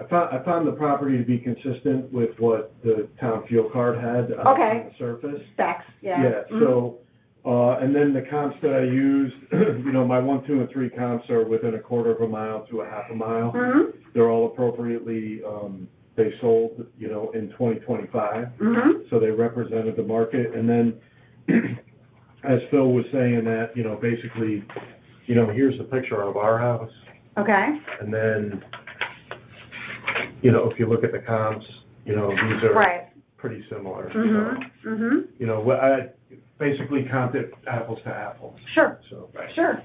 I found the property to be consistent with what the town fuel card had on Okay. the surface. Specs, yeah. Yeah, Mhm. so, and then the comps that I used, my 1, 2, and 3 comps are within a quarter of a mile to a half a mile. Mhm. They're all appropriately, they sold, in 2025. Mhm. So they represented the market. And then, as Phil was saying that, basically, here's the picture of our house. Okay. And then, if you look at the comps, these are Right. pretty similar. Mhm. Mhm. So, I basically comped it apples to apples, Sure. so. Sure.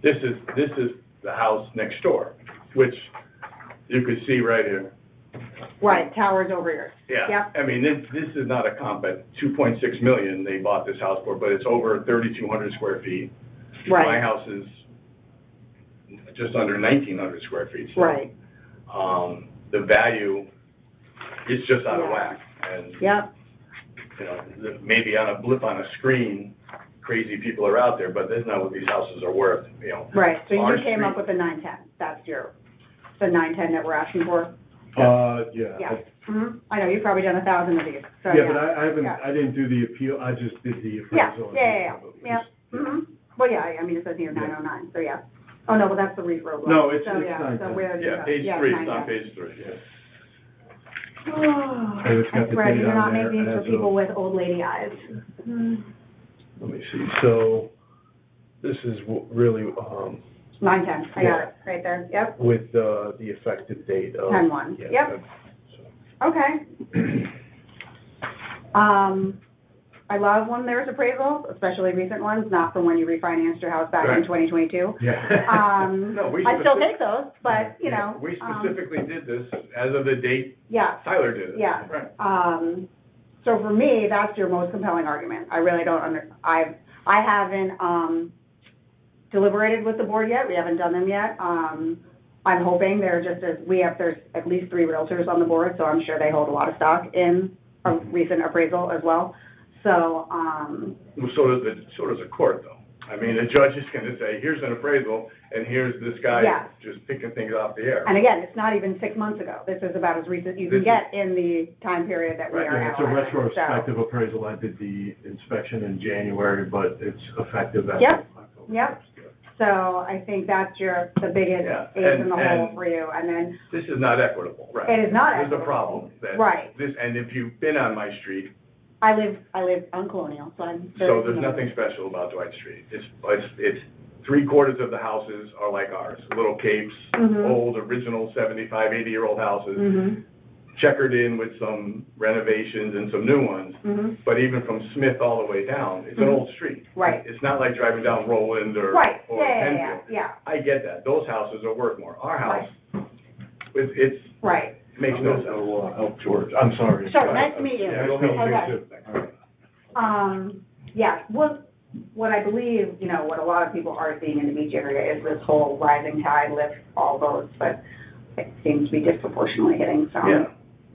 this is the house next door, which you could see right here. Right. Towers over here. Yeah. Yep. I mean, this is not a comp at 2.6 million they bought this house for, but it's over 3,200 square feet. My Right. house is just under 1,900 square feet. So, Right. The value is just out of Yeah. whack. And, Yep. maybe on a blip on a screen, crazy people are out there, but that's not what these houses are worth, you know. Right, so Our you came up street- with the 910, that's the 910 that we're asking for? Yeah. Yeah, I know, you've probably done 1,000 of these, so Yeah, but I haven't, Yeah. I didn't do the appeal, I just did the Yeah, appraisal. yeah. Well, yeah, I mean, it says here 909, so yeah. Oh, no, well, that's the Reef Road one. No, it's So, yeah, 910. so where? Yeah, page yeah, 3, it's on 910. page 3, yeah. And it's got I the swear, date you do on not there make these for as people of- with old lady eyes. Let me see, so this is really, 910, I got it, right there, yep, with, the effective date of. 10/1, Yeah, yep. that's- okay. I love when there's appraisals, especially recent ones, not from when you refinanced your house back in Right. 2022. Yeah. No, we I still specific- take those, but, you know. We specifically did this as of the date Yeah, Tyler did it. yeah. Right. So for me, that's your most compelling argument. I really don't I haven't, deliberated with the board yet. We haven't done them yet. I'm hoping there's at least 3 realtors on the board, so I'm sure they hold a lot of stock in a recent appraisal as well. So, Well, so does a court, though. I mean, the judge is gonna say, here's an appraisal, and here's this guy Yeah. just picking things off the air. and again, it's not even 6 months ago. This is about as recent you can This get in the time period that we Right, are Yeah, it's a analyzing. So- retrospective appraisal, I did the inspection in January, but it's effective as of Yep, October. yep. So I think that's the biggest Yeah, ace in the hole and- for you. And then, This is not equitable, right? It is not There's a equitable. problem. that Right. This, and if you've been on my street, I live on Colonial, so I'm very so there's familiar. nothing special about Dwight Street. It's 3/4 of the houses are like ours, little capes, Mhm. old, original 75, 80-year-old houses, Mhm, checkered in with some renovations and some new ones. mhm. But even from Smith all the way down, it's an Mhm. old street. Right. It's not like driving down Roland or Right, or yeah, Penfield. yeah, I get that. Those houses are worth more. Our house, it right. makes I'm no gonna sense. go, help George, I'm sorry. Sure, nice to meet you. Yeah, nice to meet you Okay. too. All right. Yeah, what I believe, what a lot of people are seeing in the beach area is this whole rising tide lifts all boats, but it seems to be disproportionately hitting Yeah, some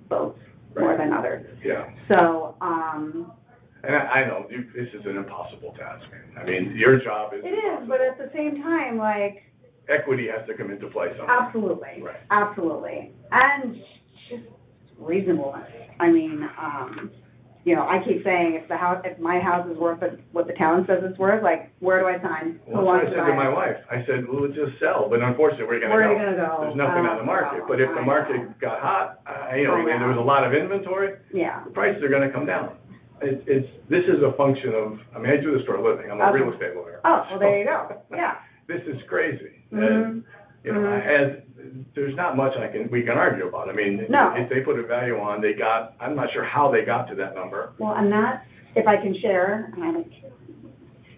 boats more Right. than others. yeah. So, And I know, this is an impossible task. I mean, your job is it is, but at the same time, like, equity has to come into play somewhere. absolutely, Right. absolutely. And just reasonableness. I mean, I keep saying if my house is worth what the town says it's worth, like, where do I sign? Who Well, that's wants what to I said to buy my it? wife. I said, well, just sell, but unfortunately, we're Where are you gonna gonna go. go? There's nothing on the market, but if the market got hot, and there was a lot of inventory, Yeah, the prices are gonna come down. This is a function of, I do this for a living, I'm a Okay. real estate lawyer. oh, well, there you go, yeah. This is crazy. Mhm. And, as, there's not much we can argue about. I mean, No. if they put a value on, I'm not sure how they got to that number. Well, and that's, if I can share,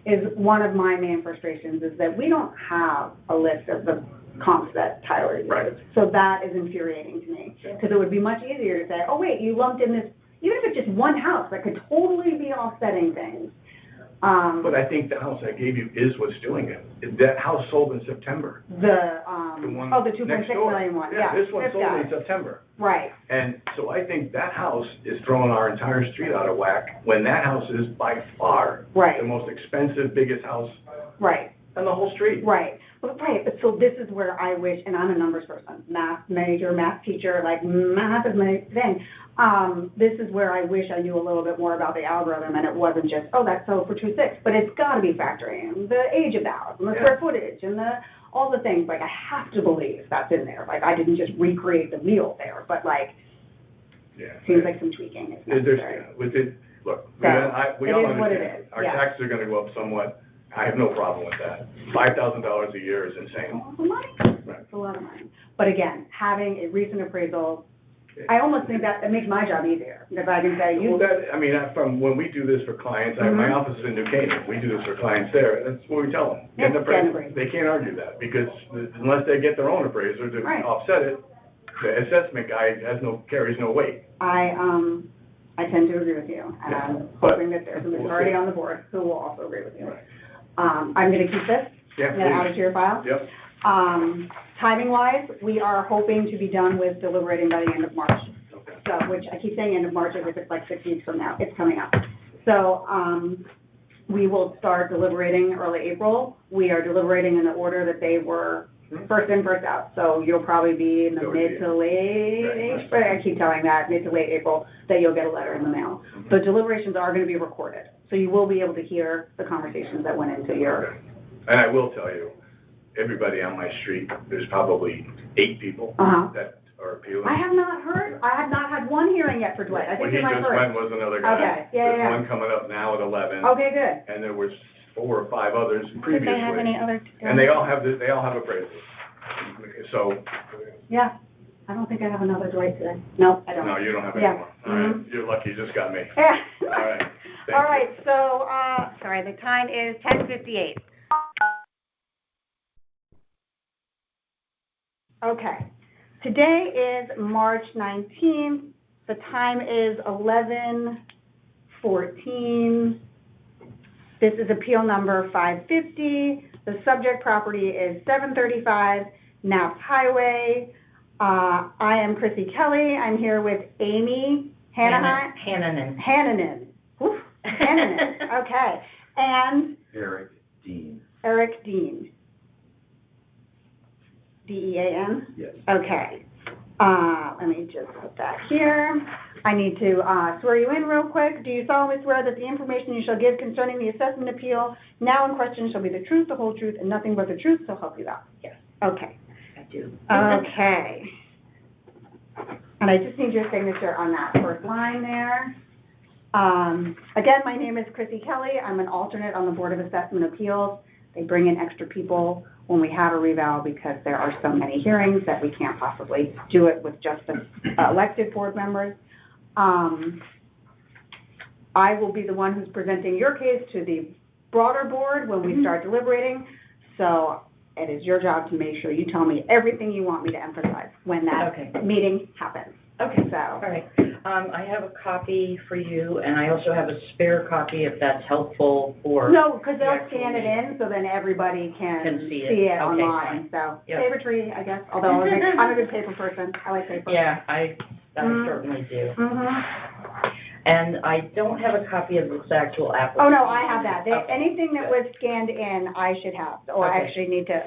is one of my main frustrations is that we don't have a list of the comps that Tyler uses. Right. So that is infuriating to me, because it would be much easier to say, oh, wait, you lumped in this, even if it's just one house, that could totally be offsetting things. But I think the house I gave you is what's doing it. That house sold in September. The, The one the next 2.6 door. million one, yeah. This one sold guy. in September. Right, And so I think that house is throwing our entire street out of whack, when that house is by far Right. the most expensive, biggest house right. on the whole street. Right, but so this is where I wish, and I'm a numbers person, math major, math teacher, like math is my thing. This is where I wish I knew a little bit more about the algorithm, and it wasn't just, oh, that's sold for 2.6, but it's gotta be factoring in the age of the house, and the Yeah. square footage, and all the things, like, I have to believe that's in there, like, I didn't just recreate the wheel there, but like, Yeah. seems like some tweaking is necessary. Look, So, we it all is what it understand. is, Our yeah. taxes are gonna go up somewhat. I have no problem with that. $5,000 a year is insane. It's a lot of money. Right. It's a lot of money. But again, having a recent appraisal, I almost think that it makes my job easier, because I can say, Well, from when we do this for clients, my Mhm. office is in New Canaan, we do this for clients there, that's what we tell them. Get an Yeah, get an appraisal. appraisal. They can't argue that, because unless they get their own appraiser to Right. offset it, the assessment guy carries no weight. I tend to agree with you, and Yeah. I'm But- hoping that there's a majority on the board who will also agree with you. Right. I'm gonna keep this, Yeah, I'm gonna add it please. to your file. Yep, Timing wise, we are hoping to be done with deliberating by the end of March. okay. So, which I keep saying end of March as if it's like 6 weeks from now, it's coming up. So, we will start deliberating early April. We are deliberating in the order that they were first in, first out. So you'll probably be in the mid to late, April. I keep telling that, mid to late April, that you'll get a letter in the mail. The deliberations are going to be recorded. So you will be able to hear the conversations that went into your... Okay. And I will tell you, everybody on my street, there's probably 8 people that are appealing. I have not had one hearing yet for Dwight. I think you're my When he just first. went was another guy. Okay, yeah. There's one coming up now at 11. Okay, good. And there was 4 or 5 others previously. Did they have any other? And they all have appraisals. So, Yeah. I don't think I have another Dwight today. No, I don't. no, you don't have any Yeah. more. All right, you're lucky you just got me. Yeah. All right. Thank All you. right, so, sorry, the time is 10:58. Okay. Today is March 19th. The time is 11:14. This is appeal number 550. The subject property is 735 Naps Highway. I am Chrissy Kelly. I'm here with Amy Hannahan. Hannanen. Whew, Hannanen. Okay. And Eric Dean. Eric Dean. D-E-A-N? Yes. Okay. Let me just put that here. I need to swear you in real quick. Do you solemnly swear that the information you shall give concerning the assessment appeal now in question shall be the truth, the whole truth, and nothing but the truth, so help you God? Yes. Okay. I do. Okay. And I just need your signature on that first line there. Again, my name is Chrissy Kelly. I'm an alternate on the Board of Assessment Appeals. They bring in extra people when we have a reval because there are so many hearings that we can't possibly do it with just the elected board members. I will be the one who's presenting your case to the broader board when we start deliberating. So it is your job to make sure you tell me everything you want me to emphasize when that meeting happens. Okay, So, all right. I have a copy for you, and I also have a spare copy if that's helpful for... no, because the they'll actual scan it meeting. in, so then everybody can Can see it. see it Okay, online. So, Yep. favorite I guess, although I'm a good paper person. I like paper. Yeah, I Mhm. certainly do. Mm-hmm. And I don't have a copy of this actual application. Oh, no, I have that. Okay. Anything that was scanned in, I should have, or I Okay. actually need to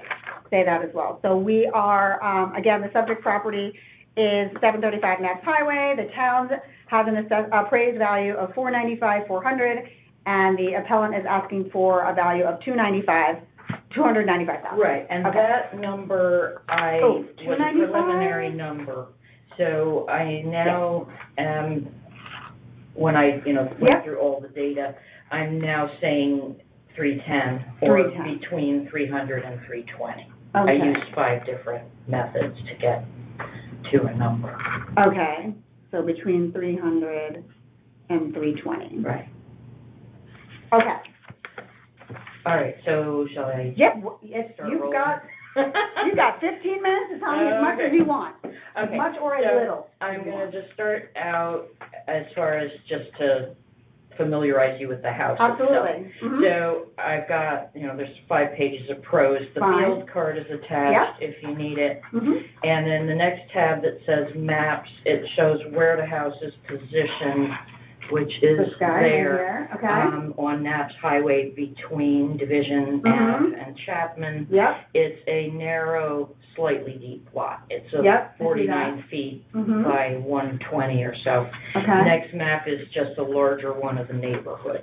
say that as well. So we are, again, the subject property is 735 Naps Highway. The town has an appraised value of $495,400, and the appellant is asking for a value of $295,000. Right, and Okay. that number, Oh, was a 295? preliminary number. So I now am, when I, Yep. went through all the data, I'm now saying 310, or 310. between 300 and 320. I Okay. used 5 different methods to get to a number. Okay, so between 300 and 320. Right. Okay. All right, so shall I? Yep, if Start you've rolling. got, you've got 15 minutes to tell me as much as Okay. you want. As Okay, much or as so little. I'm gonna just start out as far as just to familiarize you with the house itself. Absolutely. Mhm. So I've got, there's 5 pages of prose. The Fine. field card is attached if you need it. Mhm. And then the next tab that says maps, it shows where the house is positioned, which is This guy right there. here, okay. On Naps Highway between Division Mhm. Ave and Chapman. Yep. It's a narrow, slightly deep lot. It's Yep, I see 49 feet Mhm. by 120 or so. Okay. Next map is just a larger one of the neighborhood.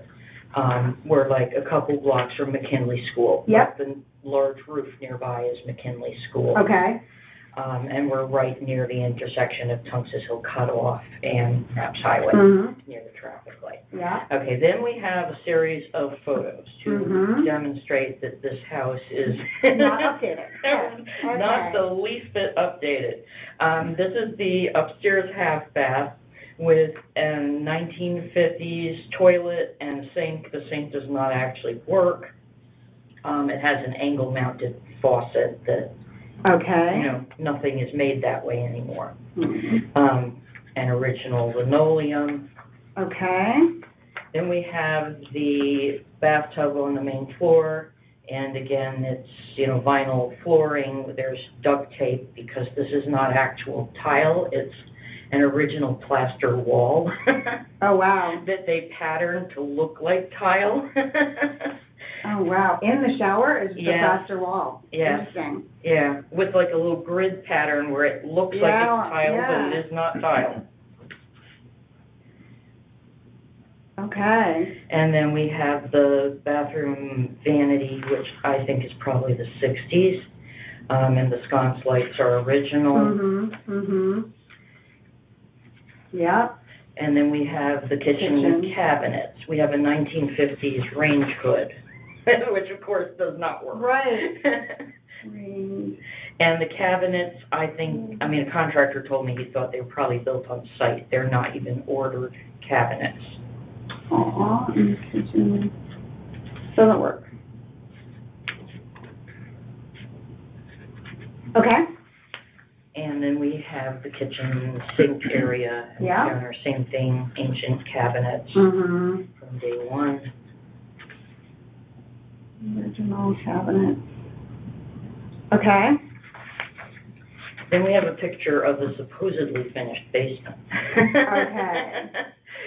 We're like a couple blocks from McKinley School. Yep. The large roof nearby is McKinley School. Okay. And we're right near the intersection of Tungus Hill Cutoff and Naps Highway, Mhm. near the traffic light. Yeah. Okay, then we have a series of photos to Mhm. demonstrate that this house is Not updated. Yeah. not the least bit updated. This is the upstairs half bath with a 1950s toilet and sink. The sink does not actually work. It has an angle mounted faucet that, Okay. nothing is made that way anymore. Mhm. An original linoleum. Okay. Then we have the bathtub on the main floor, and again, it's, vinyl flooring. There's duct tape because this is not actual tile, it's an original plaster wall. Oh, wow. that they patterned to look like tile. Oh, wow. In the shower is just a Yeah. plaster wall. Yeah. Interesting. Yeah, with like a little grid pattern where it looks like Yeah, it's tile, but yeah. it is not tile. Okay. And then we have the bathroom vanity, which I think is probably the 60s. And the sconce lights are original. Mm-hmm, mm-hmm. Yep. And then we have the kitchen cabinets. We have a 1950s range hood, which of course does not work. Right. And the cabinets, I think, I mean, a contractor told me he thought they were probably built on site. They're not even ordered cabinets. Aw, in the kitchen. Doesn't work. Okay. And then we have the kitchen sink area and Yeah. counter, same thing, ancient cabinets Mm-hmm. from day one. Original cabinet. Okay. Then we have a picture of the supposedly finished basement. Okay.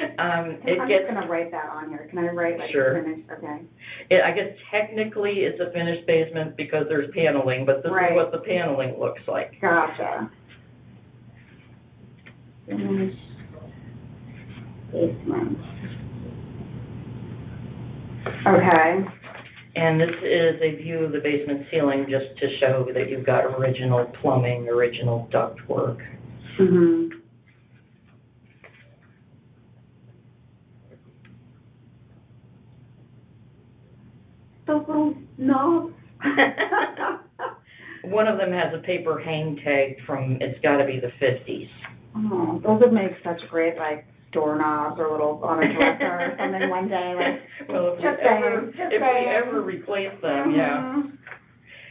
It I'm just gets, gonna write that on here. Can I write like Sure. finished? Okay. I guess technically it's a finished basement because there's paneling, but this Right. is what the paneling looks like. Gotcha. Finished basement. Okay. And this is a view of the basement ceiling just to show that you've got original plumbing, original ductwork. Mm-hmm. Those little knobs. One of them has a paper hang tag from, it's gotta be the 50s. Oh, those would make such great, like, doorknobs or little on a dresser or something one day, like. Well, if Just we ever, saying, just if we saying. ever replace them, yeah. Mhm.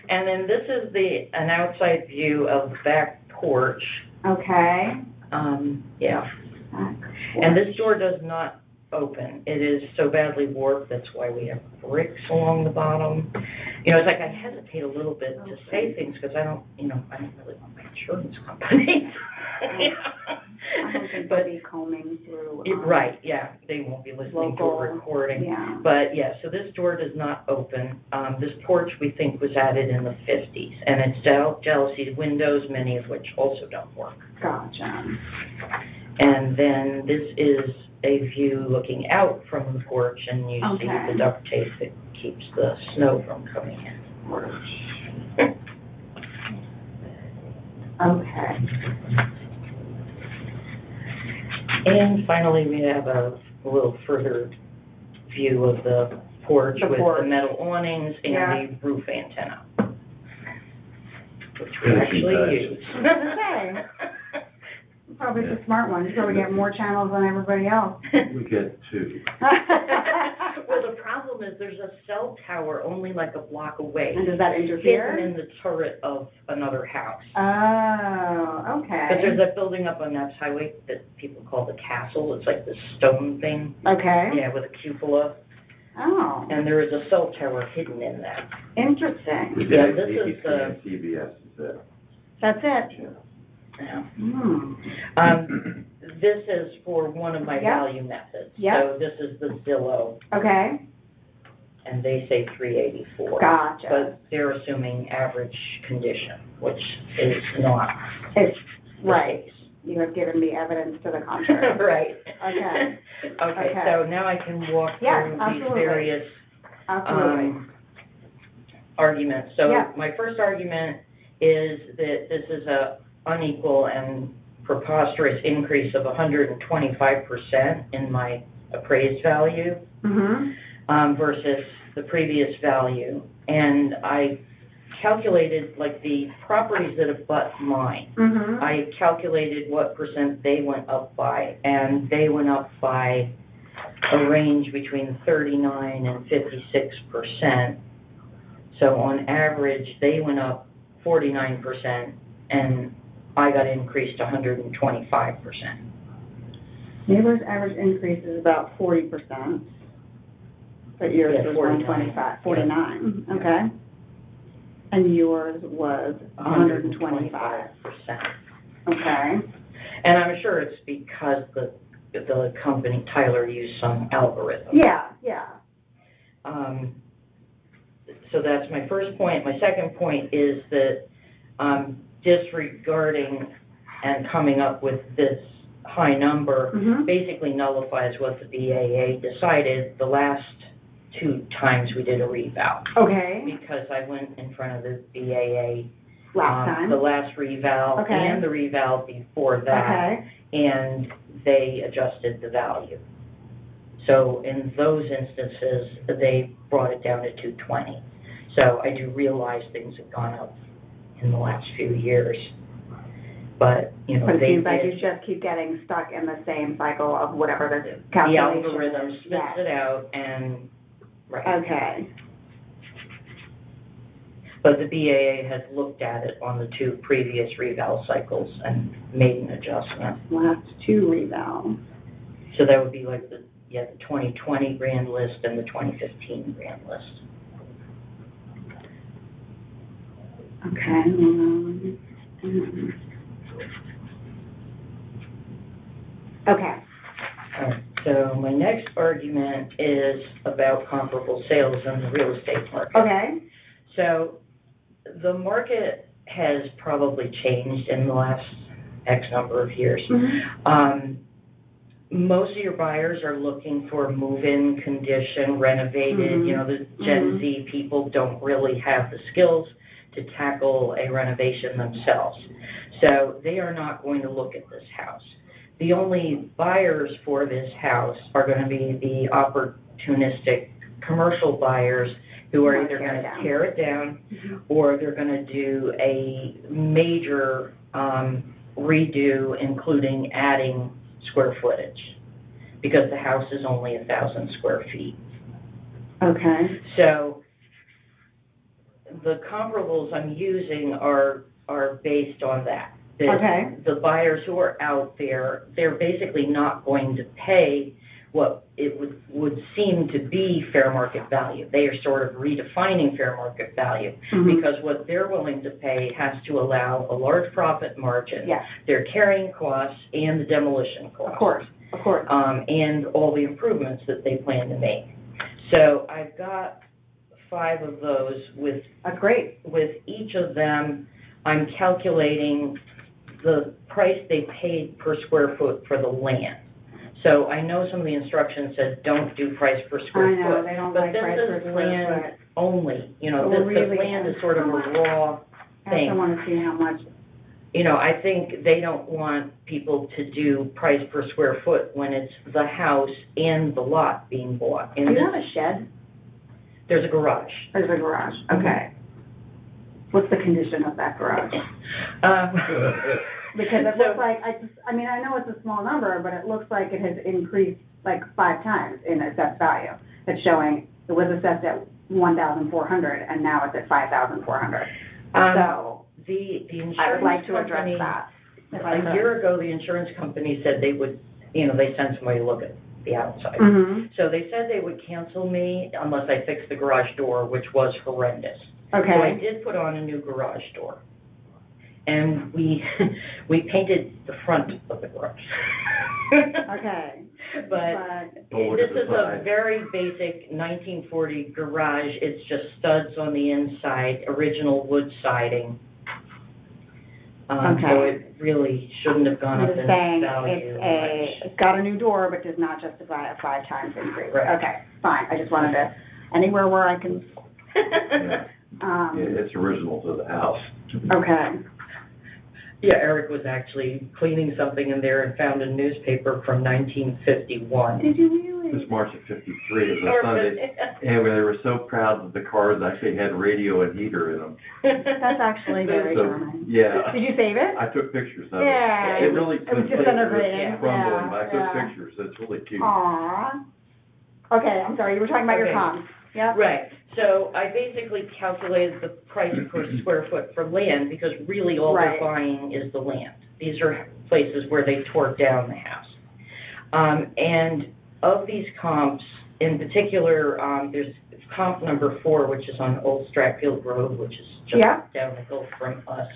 And then this is an outside view of the back porch. Okay. Yeah. And this door does not open. It is so badly warped, that's why we have bricks along the bottom. You know, it's like I hesitate a little bit to say things because I don't really want my insurance company. I don't think they'll be combing through. Right, yeah, they won't be listening to Local, a recording. Yeah. But yeah, so this door does not open. This porch we think was added in the 50s, and it's jalousied windows, many of which also don't work. Gotcha. And then this is a view looking out from the porch, and you see Okay. the duct tape that keeps the snow from coming in. Okay. And finally, we have a little further view of the porch The with porch. the metal awnings and Yeah. the roof antenna, which we Finishing actually touch. use. Okay. Probably the smart one, you probably get more channels than everybody else. We get two. Well, the problem is there's a cell tower only like a block away, And does that hidden interfere? in the turret of another house. Oh, But there's okay. that building up on Naps Highway that people call the castle. It's like this stone thing, Okay. yeah, with a cupola. Oh, And there is a cell tower hidden in that. interesting. Yeah, this is the, CBS is it. That's it. yeah. Hmm. This is for one of my Yep. value methods. Yep. So this is the Zillow, Okay, and they say 384. gotcha. But they're assuming average condition, which is not It's, the right, case. you have given me evidence to the contrary. Right. Okay. Okay, Okay. so now I can walk Yeah, through these absolutely. various Absolutely. arguments. So Yeah. my first argument is that this is a unequal and preposterous increase of 125% in my appraised value Mm-hmm. versus the previous value. And I calculated, like, the properties that abut mine, Mm-hmm. I calculated what percent they went up by, and they went up by a range between 39 and 56%. So on average, they went up 49%, and I got increased 125%. Neighbor's average increase is about 40%, but yours Yeah, was 49. 125, 49, okay? And yours was 125, 125%. okay? And I'm sure it's because the the company, Tyler, used some algorithm. Yeah. So that's my first point. My second point is that disregarding and coming up with this high number Mhm. basically nullifies what the BAA decided the last 2 times we did a revow. Okay, Because I went in front of the BAA. last time. The last revow Okay. and the revow before that. Okay, And they adjusted the value. So in those instances, they brought it down to 220. So I do realize things have gone up in the last few years. But, you know, but it they seems like you did, just keep getting stuck in the same cycle of whatever the the calculation algorithm is. spits Yes. it out and, right. Okay, But the BAA has looked at it on the 2 previous reval cycles and made an adjustment. last 2 revals. So that would be like the 2020 grand list and the 2015 grand list. Okay. Okay, Alright, so my next argument is about comparable sales in the real estate market. okay. So the market has probably changed in the last X number of years. Mhm. Most of your buyers are looking for move-in condition, renovated, Mhm. you know, the Gen Z people don't really have the skills to tackle a renovation themselves. So they are not going to look at this house. The only buyers for this house are gonna be the opportunistic commercial buyers who are either gonna tear it down, or they're gonna do a major redo, including adding square footage, because the house is only 1,000 square feet. Okay, So the comparables I'm using are based on that. Okay. The buyers who are out there, they're basically not going to pay what it would seem to be fair market value. They are sort of redefining fair market value, Mhm. because what they're willing to pay has to allow a large profit margin, Yes, their carrying costs, and the demolition costs. of course. And all the improvements that they plan to make. So I've got 5 of those. That's great. With each of them, I'm calculating the price they paid per square foot for the land. So I know some of the instructions said, don't do price per square I foot. know, they don't like price per But this is square land foot. only, you know, Oh, this really? land is sort of a raw I thing. also want to see how much. You know, I think they don't want people to do price per square foot when it's the house and the lot being bought. Do And you have a shed? there's a garage. There's a garage, okay. What's the condition of that garage? Because it So- looks like, I mean, I know it's a small number, but it looks like it has increased like 5 times in assessed value. It's showing, it was assessed at 1,400 and now it's at 5,400. So The I would like insurance to address company, that. if I a could. year ago, the insurance company said they would, you know, they sent somebody to look at the outside. Mhm. So they said they would cancel me unless I fixed the garage door, which was horrendous. So I Okay, did put on a new garage door. And we painted the front of the garage. okay. But Don't look this at the is a side. very basic 1940 garage. It's just studs on the inside, original wood siding. So Okay. it really shouldn't have gone up You're in saying value much. it's got a new door, but does not justify a 5 times increase. Right. Okay, fine, I just wanted to, anywhere where I can, It's original to the house. okay. Yeah, Eric was actually cleaning something in there and found a newspaper from 1951. Did you It was really? March of '53, it was a Sunday, and they were so proud that the cars actually had radio and heater in them. That's actually very So, charming. yeah, Did you save it? I took pictures of it. Yeah. It really. It was the place disintegrating, crumbling, but I yeah. took pictures, it's really cute. Aww. Okay, I'm sorry, you were talking about your Okay. comps. Yep. Right, so I basically calculated the price per square foot for land, because really all they're Right. buying is the land. These are places where they tore down the house. And of these comps, in particular, there's comp number 4, which is on Old Stratfield Road, which is just Yeah. down the hill from us.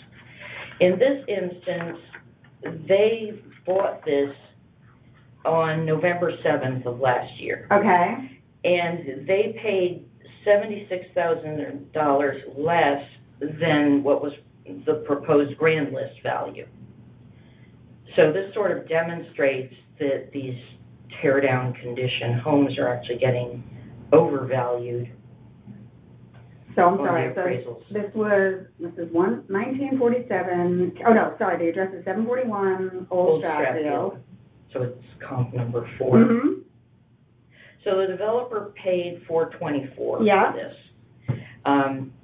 In this instance, they bought this on November 7th of last year. Okay, And they paid $76,000 less than what was the proposed grand list value. So this sort of demonstrates that these tear-down condition homes are actually getting overvalued so I'm on the sorry, so appraisals. this is 1947, oh no, sorry, the address is 741 Old Stratfield. So it's comp number 4. Mm-hmm, So the developer paid $424 Yeah. for this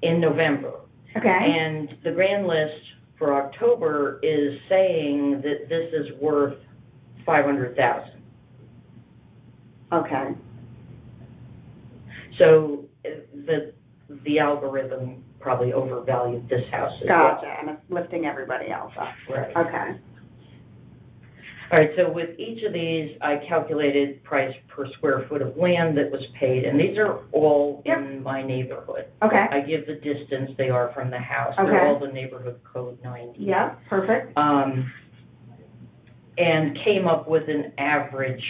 in November. okay, And the grand list for October is saying that this is worth $500,000. okay, So the algorithm probably overvalued this house as well. gotcha, and it's lifting everybody else up. Right. Okay, All right, so with each of these, I calculated price per square foot of land that was paid, and these are all in my neighborhood. okay, I give the distance they are from the house. Okay. They're all the neighborhood code 90. yeah, perfect, And came up with an average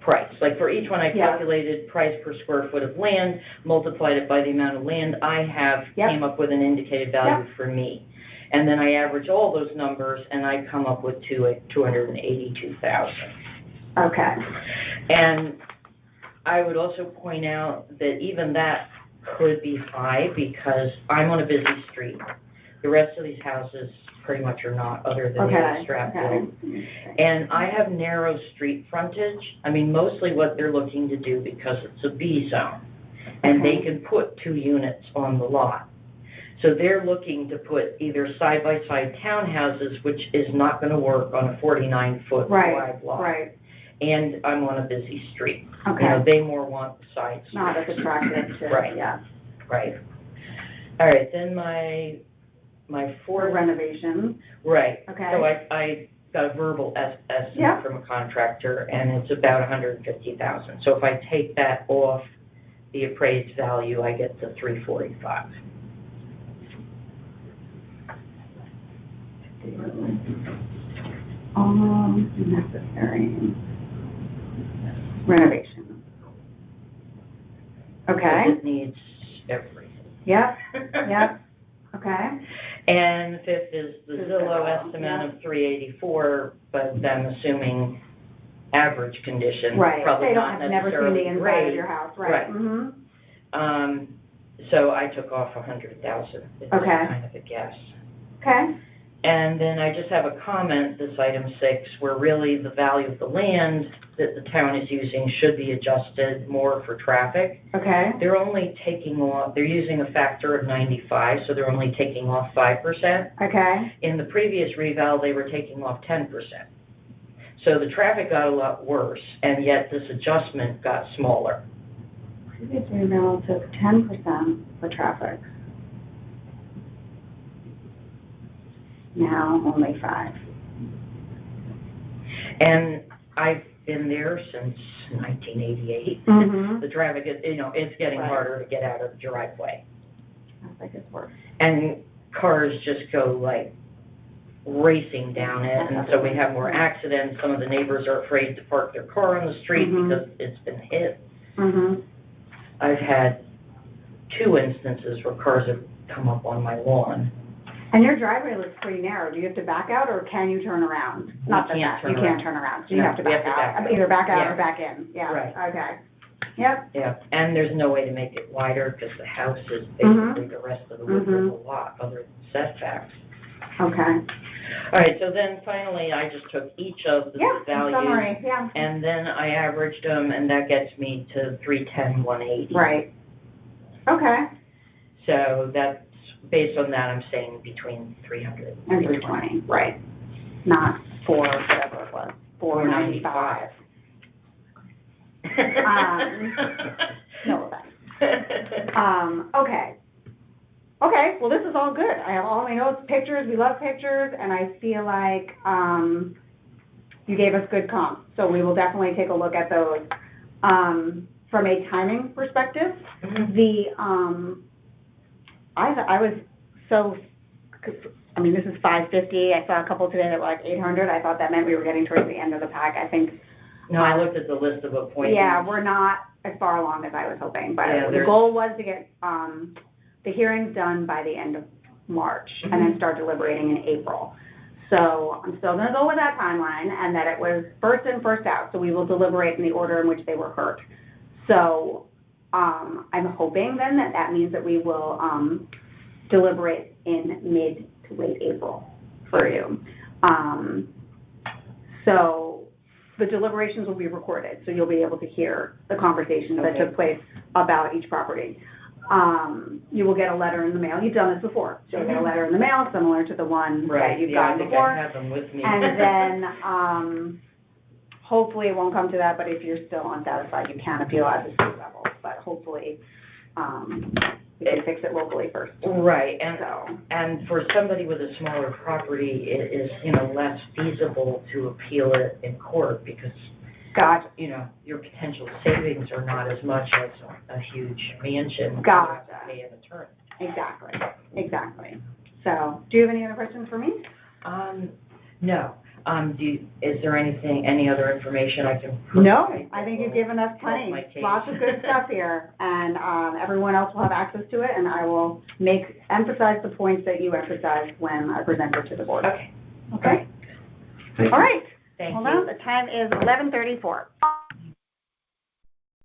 price. Like for each one, I Yeah. calculated price per square foot of land, multiplied it by the amount of land I have, Yep. came up with an indicated value for me. And then I average all those numbers, and I come up with 282,000. okay, And I would also point out that even that could be high because I'm on a busy street. The rest of these houses pretty much are not, other than okay, the Stratfield. okay. And I have narrow street frontage. I mean, mostly what they're looking to do, because it's a B zone, and they Okay. can put 2 units on the lot. So they're looking to put either side-by-side townhouses, which is not gonna work on a 49-foot Right, wide lot. Right, And I'm on a busy street. You know, okay, they more want the side street. not as attractive to, Right. yeah, Right. All right, then my for fourth, renovations, right. okay. So I got a verbal estimate Yeah. from a contractor, and it's about 150,000. So if I take that off the appraised value, I get to 345. Necessary renovation. Okay, It needs everything. yep, yep, okay, And the fifth is the The Zillow Zillow, estimate of 384, but then assuming average condition, right, probably they don't, not have never seen necessarily the inside of great. your house, right, Right. mm-hmm, So I took off 100,000. It's Okay. kind of a guess. okay, And then I just have a comment, this item 6, where really the value of the land that the town is using should be adjusted more for traffic. okay, They're only taking off, they're using a factor of 95, so they're only taking off 5%. okay, In the previous reval, they were taking off 10%. So the traffic got a lot worse, and yet this adjustment got smaller. previous renewal took 10% for traffic. Now, only 5. And I've been there since 1988. Mm-hmm. The traffic is, it's getting Right. harder to get out of the driveway. Sounds like it's worse. And cars just go like racing down it, and so we have more accidents. Some of the neighbors are afraid to park their car on the street Mhm. because it's been hit. Mm-hmm, I've had 2 instances where cars have come up on my lawn. and your driveway looks pretty narrow, do you have to back out, or can you turn around? Not that can't turn you can't turn around, so you No, have to we back have to back out, out. either back out Yeah. or back in, yeah, Right. okay. Yep, Yeah, and there's no way to make it wider because the house is Mhm. basically the rest of the width of Mhm. the lot, other than setbacks. okay. All right, so then finally, I just took each of the Yeah, in values, summary, yeah, and then I averaged them, and that gets me to 310,180. right. Okay, So that's, based on that, I'm saying between 300 and 320, right, not 4, whatever it was, 495. No offense. Okay. Okay, well, this is all good. I have all my notes, pictures, we love pictures, and I feel like, you gave us good comps, so we will definitely take a look at those. From a timing perspective, Mhm. I was so, I mean, this is 550, I saw a couple today that were like 800, I thought that meant we were getting towards the end of the pack. I think No, I looked at the list of appointees. Yeah, we're not as far along as I was hoping, but Yeah, the there's- goal was to get, the hearings done by the end of March and then start deliberating in April. So I'm still gonna go with that timeline and that it was first in, first out, so we will deliberate in the order in which they were heard. So, I'm hoping then that that means that we will, deliberate in mid to late April for you. So the deliberations will be recorded, so you'll be able to hear the conversations that took place about each property. You will get a letter in the mail. You've done this before. So you'll get a letter in the mail similar to the one that Right, you've yeah, I gotten think before. I have them with me. And then, hopefully it won't come to that, but if you're still unsatisfied, you can appeal at the state level. But hopefully, we can fix it locally first. Right, So, and for somebody with a smaller property, it is, less feasible to appeal it in court because, gotcha. your potential savings are not as much as a huge mansion. where Gotcha. you have to pay an attorney. Exactly. So, do you have any other questions for me? No. Is there any other information I can? No, provide I that think you've will given us help plenty. my case? Lots of good stuff here, and everyone else will have access to it, and I will emphasize the points that you emphasized when I present it to the board. Okay. Okay? Thank All you. right. Thank Hold you. on, the time is 11:34.